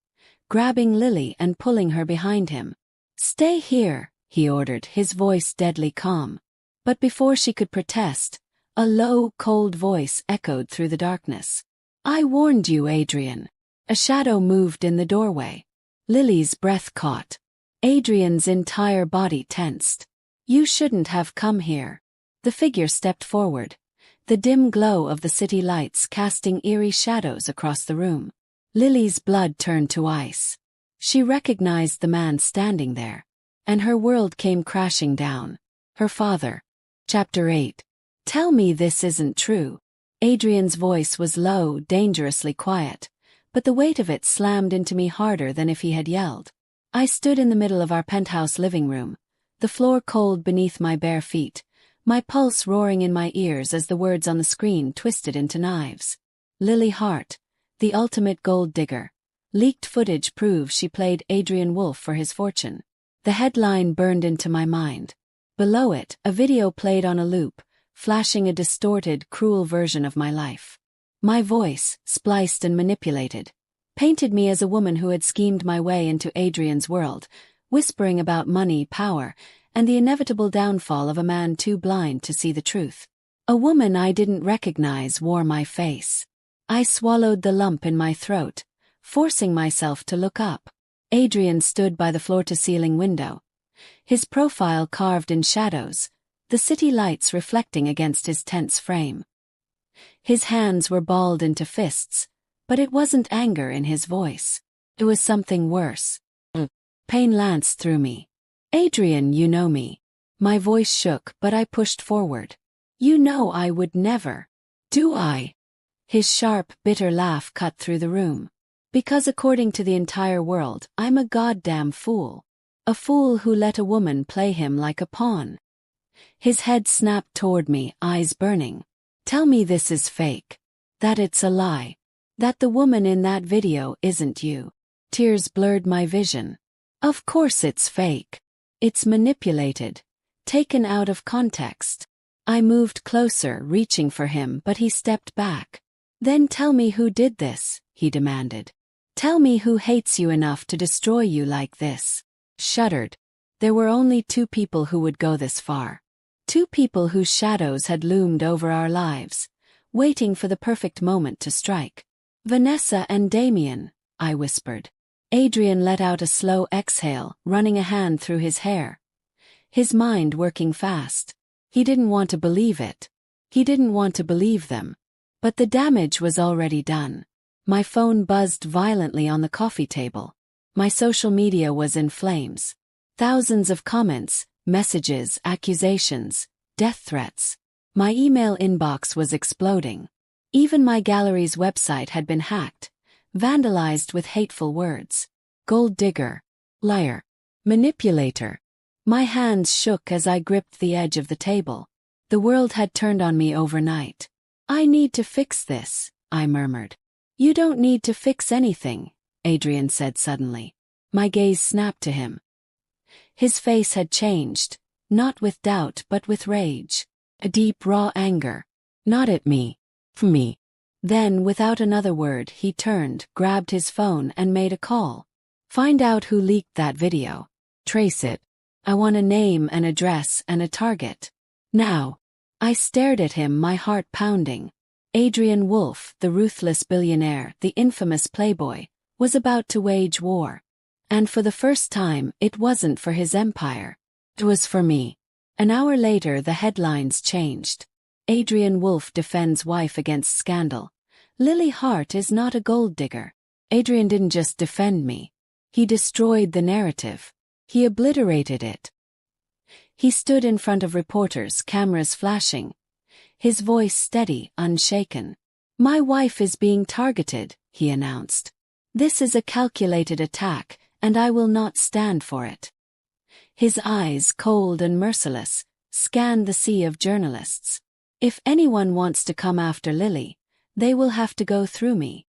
grabbing Lily and pulling her behind him. "Stay here," he ordered, his voice deadly calm. But before she could protest, a low, cold voice echoed through the darkness. "I warned you, Adrian." A shadow moved in the doorway. Lily's breath caught. Adrian's entire body tensed. "You shouldn't have come here." The figure stepped forward, the dim glow of the city lights casting eerie shadows across the room. Lily's blood turned to ice. She recognized the man standing there. And her world came crashing down. Her father. Chapter 8. "Tell me this isn't true." Adrian's voice was low, dangerously quiet, but the weight of it slammed into me harder than if he had yelled. I stood in the middle of our penthouse living room, the floor cold beneath my bare feet, my pulse roaring in my ears as the words on the screen twisted into knives. Lily Hart, the ultimate gold digger. Leaked footage proves she played Adrian Wolfe for his fortune. The headline burned into my mind. Below it, a video played on a loop, flashing a distorted, cruel version of my life. My voice, spliced and manipulated, painted me as a woman who had schemed my way into Adrian's world, whispering about money, power, and the inevitable downfall of a man too blind to see the truth. A woman I didn't recognize wore my face. I swallowed the lump in my throat, forcing myself to look up. Adrian stood by the floor-to-ceiling window, his profile carved in shadows, the city lights reflecting against his tense frame. His hands were balled into fists, but it wasn't anger in his voice. It was something worse. Pain lanced through me. Adrian, you know me. My voice shook, but I pushed forward. You know I would never. Do I? His sharp, bitter laugh cut through the room. Because according to the entire world, I'm a goddamn fool. A fool who let a woman play him like a pawn. His head snapped toward me, eyes burning. Tell me this is fake. That it's a lie. That the woman in that video isn't you. Tears blurred my vision. Of course it's fake. It's manipulated. Taken out of context. I moved closer, reaching for him, but he stepped back. Then tell me who did this, he demanded. Tell me who hates you enough to destroy you like this. Shuddered. There were only two people who would go this far. Two people whose shadows had loomed over our lives, waiting for the perfect moment to strike. Vanessa and Damien, I whispered. Adrian let out a slow exhale, running a hand through his hair. His mind working fast. He didn't want to believe it. He didn't want to believe them. But the damage was already done. My phone buzzed violently on the coffee table. My social media was in flames. Thousands of comments, messages, accusations, death threats. My email inbox was exploding. Even my gallery's website had been hacked, vandalized with hateful words. Gold digger, liar, manipulator. My hands shook as I gripped the edge of the table. The world had turned on me overnight. I need to fix this, I murmured. You don't need to fix anything, Adrian said suddenly. My gaze snapped to him. His face had changed, not with doubt but with rage. A deep raw anger. Not at me. For me. Then, without another word, he turned, grabbed his phone and made a call. Find out who leaked that video. Trace it. I want a name, an address, and a target. Now. I stared at him, my heart pounding. Adrian Wolfe, the ruthless billionaire, the infamous Playboy, was about to wage war. And for the first time, it wasn't for his empire. It was for me. An hour later, the headlines changed. Adrian Wolfe defends wife against scandal. Lily Hart is not a gold digger. Adrian didn't just defend me. He destroyed the narrative. He obliterated it. He stood in front of reporters, cameras flashing. His voice steady, unshaken. My wife is being targeted, he announced. This is a calculated attack, and I will not stand for it. His eyes, cold and merciless, scanned the sea of journalists. If anyone wants to come after Lily, they will have to go through me.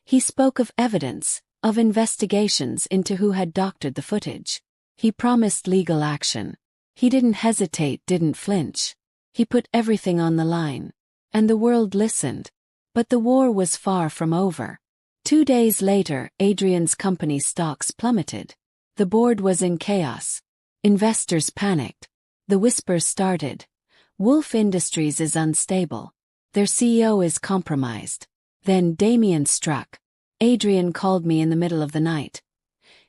He spoke of evidence, of investigations into who had doctored the footage. He promised legal action. He didn't hesitate, didn't flinch. He put everything on the line. And the world listened. But the war was far from over. 2 days later, Adrian's company's stocks plummeted. The board was in chaos. Investors panicked. The whispers started. Wolfe Industries is unstable. Their CEO is compromised. Then Damien struck. Adrian called me in the middle of the night.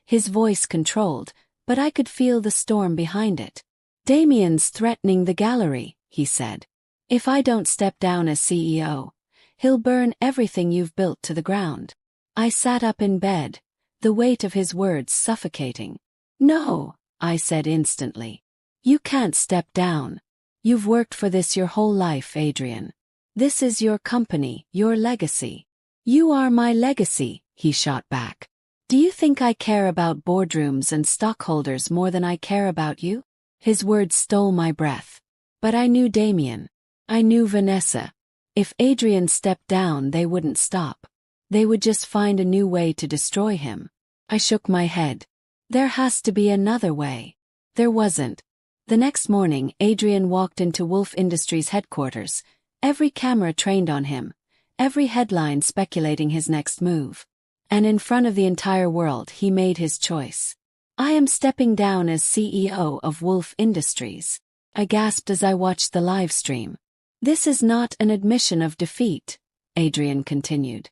His voice controlled, but I could feel the storm behind it. Damien's threatening the gallery, he said. If I don't step down as CEO, he'll burn everything you've built to the ground. I sat up in bed, the weight of his words suffocating. No, I said instantly. You can't step down. You've worked for this your whole life, Adrian. This is your company, your legacy. You are my legacy, he shot back. Do you think I care about boardrooms and stockholders more than I care about you? His words stole my breath. But I knew Damien. I knew Vanessa. If Adrian stepped down, they wouldn't stop. They would just find a new way to destroy him. I shook my head. There has to be another way. There wasn't. The next morning, Adrian walked into Wolfe Industries headquarters, every camera trained on him, every headline speculating his next move. And in front of the entire world, he made his choice. I am stepping down as CEO of Wolfe Industries. I gasped as I watched the live stream. This is not an admission of defeat, Adrian continued.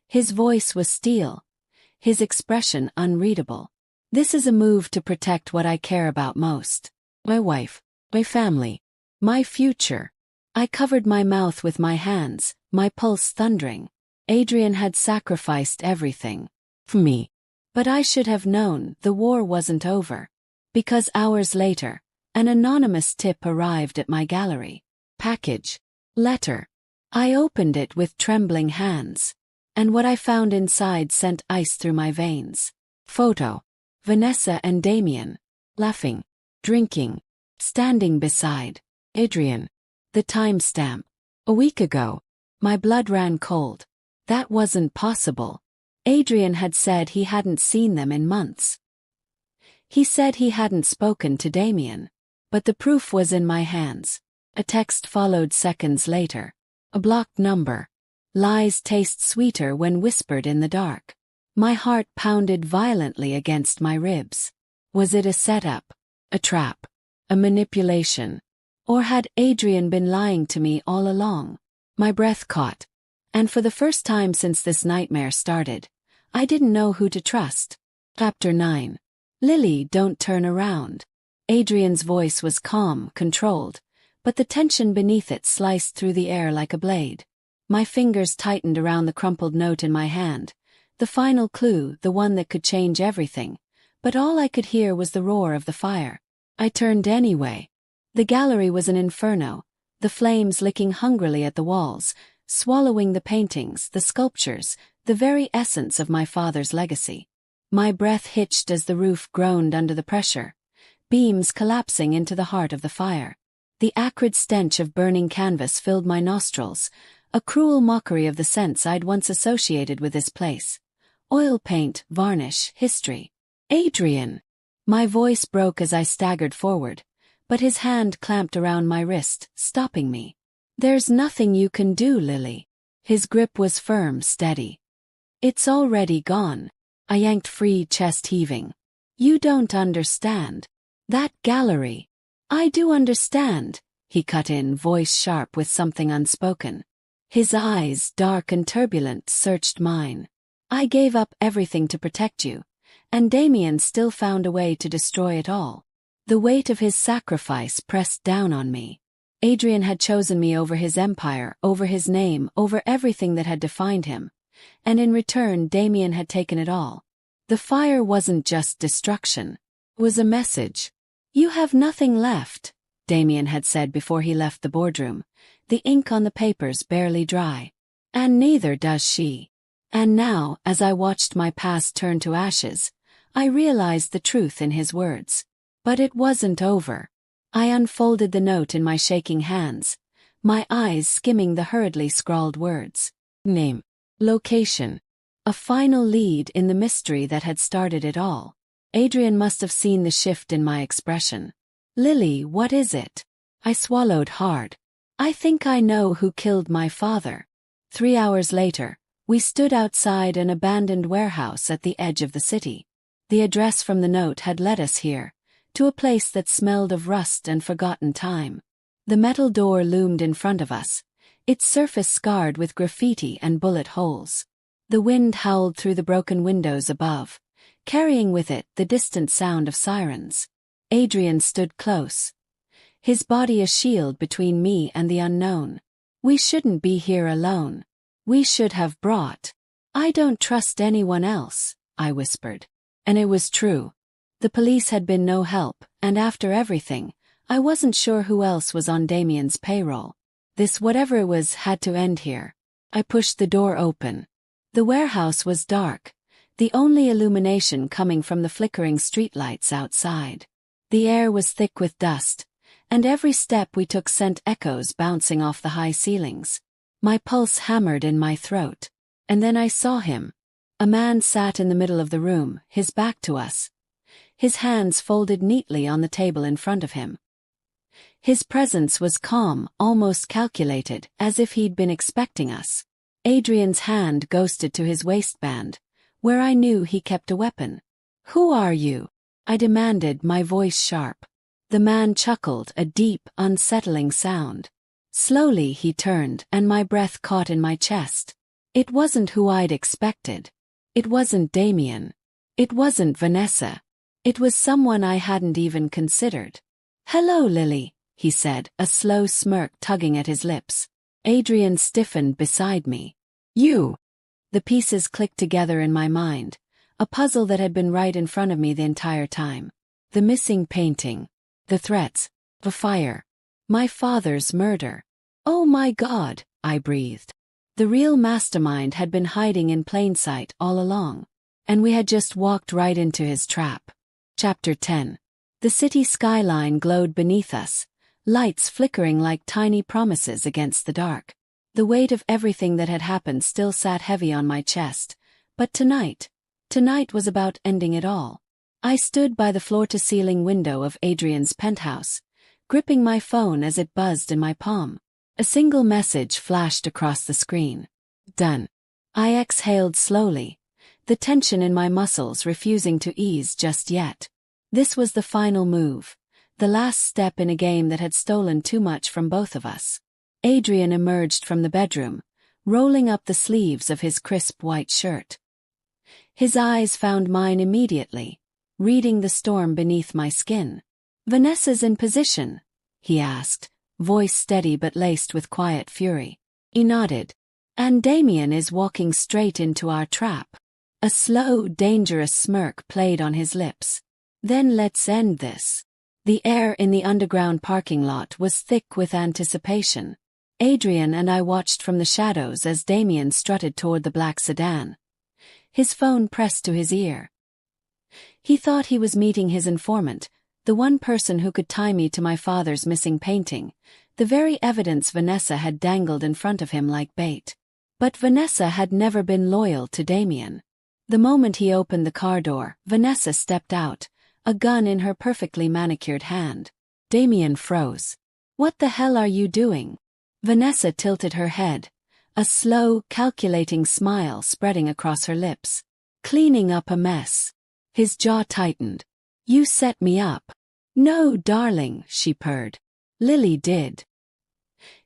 His voice was steel, his expression unreadable. This is a move to protect what I care about most. My wife, my family, my future. I covered my mouth with my hands, my pulse thundering. Adrian had sacrificed everything. For me. But I should have known the war wasn't over. Because hours later, an anonymous tip arrived at my gallery. Package. Letter. I opened it with trembling hands. And what I found inside sent ice through my veins. Photo. Vanessa and Damien. Laughing. Drinking. Standing beside. Adrian. The timestamp. A week ago. My blood ran cold. That wasn't possible. Adrian had said he hadn't seen them in months. He said he hadn't spoken to Damien. But the proof was in my hands. A text followed seconds later. A blocked number. Lies taste sweeter when whispered in the dark. My heart pounded violently against my ribs. Was it a setup? A trap? A manipulation? Or had Adrian been lying to me all along? My breath caught. And for the first time since this nightmare started, I didn't know who to trust. Chapter 9. Lily, don't turn around. Adrian's voice was calm, controlled, but the tension beneath it sliced through the air like a blade. My fingers tightened around the crumpled note in my hand, the final clue, the one that could change everything, but all I could hear was the roar of the fire. I turned anyway. The gallery was an inferno, the flames licking hungrily at the walls, swallowing the paintings, the sculptures, the very essence of my father's legacy. My breath hitched as the roof groaned under the pressure, beams collapsing into the heart of the fire. The acrid stench of burning canvas filled my nostrils, a cruel mockery of the scents I'd once associated with this place. Oil paint, varnish, history. Adrian! My voice broke as I staggered forward, but his hand clamped around my wrist, stopping me. There's nothing you can do, Lily. His grip was firm, steady. It's already gone. I yanked free, chest heaving. You don't understand. That gallery. I do understand, he cut in, voice sharp with something unspoken. His eyes, dark and turbulent, searched mine. I gave up everything to protect you, and Damien still found a way to destroy it all. The weight of his sacrifice pressed down on me. Adrian had chosen me over his empire, over his name, over everything that had defined him, and in return Damien had taken it all. The fire wasn't just destruction. It was a message. You have nothing left, Damien had said before he left the boardroom, the ink on the papers barely dry. And neither does she. And now, as I watched my past turn to ashes, I realized the truth in his words. But it wasn't over. I unfolded the note in my shaking hands, my eyes skimming the hurriedly scrawled words. Name. Location. A final lead in the mystery that had started it all. Adrian must have seen the shift in my expression. Lily, what is it? I swallowed hard. I think I know who killed my father. 3 hours later, we stood outside an abandoned warehouse at the edge of the city. The address from the note had led us here, to a place that smelled of rust and forgotten time. The metal door loomed in front of us, its surface scarred with graffiti and bullet holes. The wind howled through the broken windows above, carrying with it the distant sound of sirens. Adrian stood close, his body a shield between me and the unknown. We shouldn't be here alone. We should have brought. I don't trust anyone else, I whispered. And it was true. The police had been no help, and after everything, I wasn't sure who else was on Damien's payroll. This whatever it was had to end here. I pushed the door open. The warehouse was dark, the only illumination coming from the flickering streetlights outside. The air was thick with dust, and every step we took sent echoes bouncing off the high ceilings. My pulse hammered in my throat. And then I saw him. A man sat in the middle of the room, his back to us, his hands folded neatly on the table in front of him. His presence was calm, almost calculated, as if he'd been expecting us. Adrian's hand ghosted to his waistband, where I knew he kept a weapon. Who are you? I demanded, my voice sharp. The man chuckled, a deep, unsettling sound. Slowly he turned, and my breath caught in my chest. It wasn't who I'd expected. It wasn't Damien. It wasn't Vanessa. It was someone I hadn't even considered. Hello, Lily, he said, a slow smirk tugging at his lips. Adrian stiffened beside me. You! The pieces clicked together in my mind, a puzzle that had been right in front of me the entire time. The missing painting. The threats. The fire. My father's murder. Oh my God, I breathed. The real mastermind had been hiding in plain sight all along. And we had just walked right into his trap. Chapter 10. The city skyline glowed beneath us, lights flickering like tiny promises against the dark. The weight of everything that had happened still sat heavy on my chest, but tonight was about ending it all. I stood by the floor-to-ceiling window of Adrian's penthouse, gripping my phone as it buzzed in my palm. A single message flashed across the screen. Done. I exhaled slowly, the tension in my muscles refusing to ease just yet. This was the final move, the last step in a game that had stolen too much from both of us. Adrian emerged from the bedroom, rolling up the sleeves of his crisp white shirt. His eyes found mine immediately, reading the storm beneath my skin. "Vanessa's in position?" he asked, voice steady but laced with quiet fury. He nodded. "And Damien is walking straight into our trap." A slow, dangerous smirk played on his lips. "Then let's end this." The air in the underground parking lot was thick with anticipation. Adrian and I watched from the shadows as Damien strutted toward the black sedan, his phone pressed to his ear. He thought he was meeting his informant, the one person who could tie me to my father's missing painting, the very evidence Vanessa had dangled in front of him like bait. But Vanessa had never been loyal to Damien. The moment he opened the car door, Vanessa stepped out, a gun in her perfectly manicured hand. Damien froze. "What the hell are you doing?" Vanessa tilted her head, a slow, calculating smile spreading across her lips. "Cleaning up a mess." His jaw tightened. "You set me up." "No, darling," she purred. "Lily did."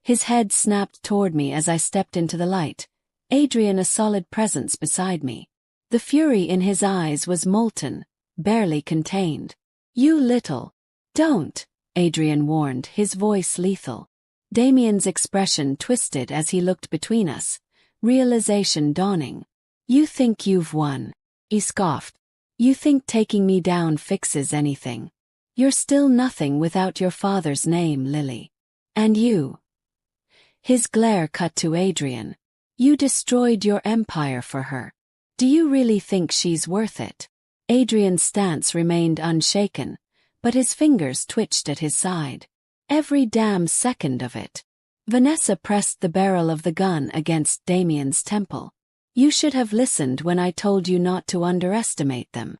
His head snapped toward me as I stepped into the light, Adrian a solid presence beside me. The fury in his eyes was molten, barely contained. "You little..." "Don't," Adrian warned, his voice lethal. Damien's expression twisted as he looked between us, realization dawning. "You think you've won," he scoffed. "You think taking me down fixes anything. You're still nothing without your father's name, Lily. And you..." His glare cut to Adrian. "You destroyed your empire for her. Do you really think she's worth it?" Adrian's stance remained unshaken, but his fingers twitched at his side. "Every damn second of it." Vanessa pressed the barrel of the gun against Damien's temple. "You should have listened when I told you not to underestimate them."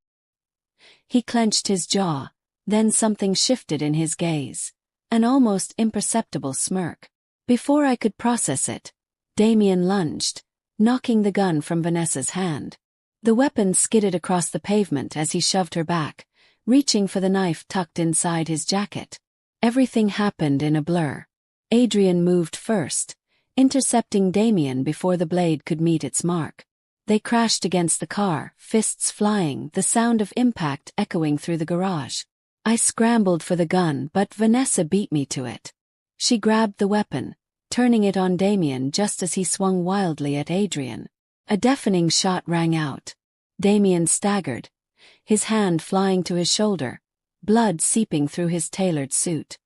He clenched his jaw, then something shifted in his gaze, an almost imperceptible smirk. Before I could process it, Damien lunged, knocking the gun from Vanessa's hand. The weapon skidded across the pavement as he shoved her back, reaching for the knife tucked inside his jacket. Everything happened in a blur. Adrian moved first, intercepting Damien before the blade could meet its mark. They crashed against the car, fists flying, the sound of impact echoing through the garage. I scrambled for the gun, but Vanessa beat me to it. She grabbed the weapon, turning it on Damien just as he swung wildly at Adrian. A deafening shot rang out. Damien staggered, his hand flying to his shoulder, blood seeping through his tailored suit.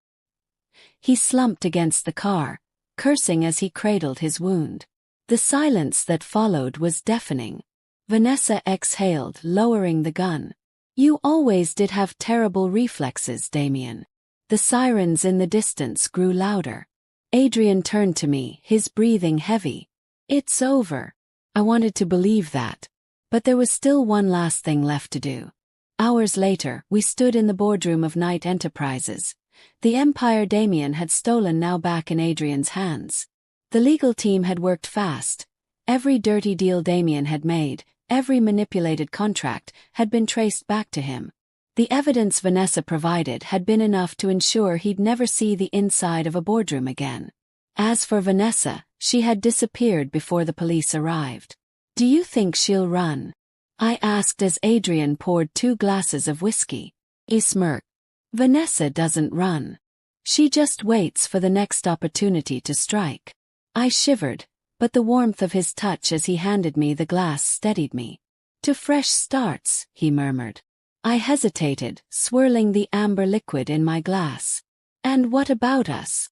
He slumped against the car, cursing as he cradled his wound. The silence that followed was deafening. Vanessa exhaled, lowering the gun. "You always did have terrible reflexes, Damien." The sirens in the distance grew louder. Adrian turned to me, his breathing heavy. "It's over." I wanted to believe that. But there was still one last thing left to do. Hours later, we stood in the boardroom of Knight Enterprises. The empire Damien had stolen now back in Adrian's hands. The legal team had worked fast. Every dirty deal Damien had made, every manipulated contract, had been traced back to him. The evidence Vanessa provided had been enough to ensure he'd never see the inside of a boardroom again. As for Vanessa, she had disappeared before the police arrived. "Do you think she'll run?" I asked as Adrian poured 2 glasses of whiskey. He smirked. "Vanessa doesn't run. She just waits for the next opportunity to strike." I shivered, but the warmth of his touch as he handed me the glass steadied me. "To fresh starts," he murmured. I hesitated, swirling the amber liquid in my glass. And what about us?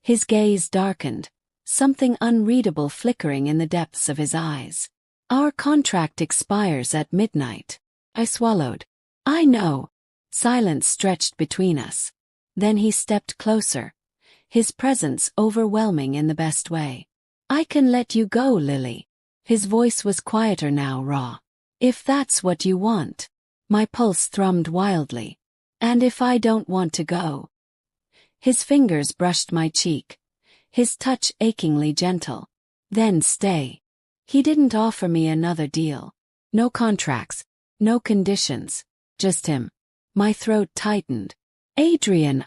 His gaze darkened, something unreadable flickering in the depths of his eyes. Our contract expires at midnight. I swallowed. I know. Silence stretched between us. Then he stepped closer, his presence overwhelming in the best way. I can let you go, Lily. His voice was quieter now, raw. If that's what you want. My pulse thrummed wildly. And if I don't want to go? His fingers brushed my cheek, his touch achingly gentle. Then stay. He didn't offer me another deal. No contracts, no conditions, just him. My throat tightened. Adrian,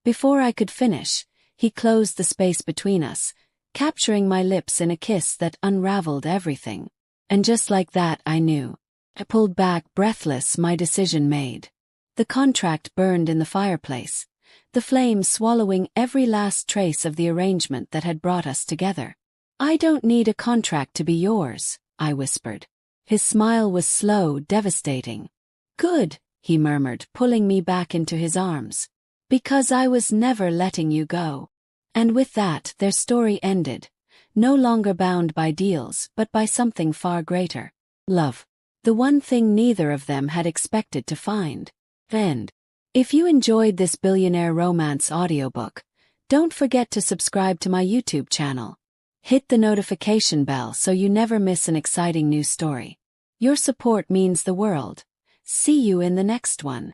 Before I could finish, he closed the space between us, capturing my lips in a kiss that unraveled everything. And just like that I knew. I pulled back, breathless, my decision made. The contract burned in the fireplace, the flames swallowing every last trace of the arrangement that had brought us together. I don't need a contract to be yours, I whispered. His smile was slow, devastating. Good, he murmured, pulling me back into his arms. Because I was never letting you go. And with that, their story ended, no longer bound by deals but by something far greater. Love. The one thing neither of them had expected to find. End. If you enjoyed this Billionaire romance audiobook, don't forget to subscribe to my YouTube channel. Hit the notification bell so you never miss an exciting new story. Your support means the world. See you in the next one.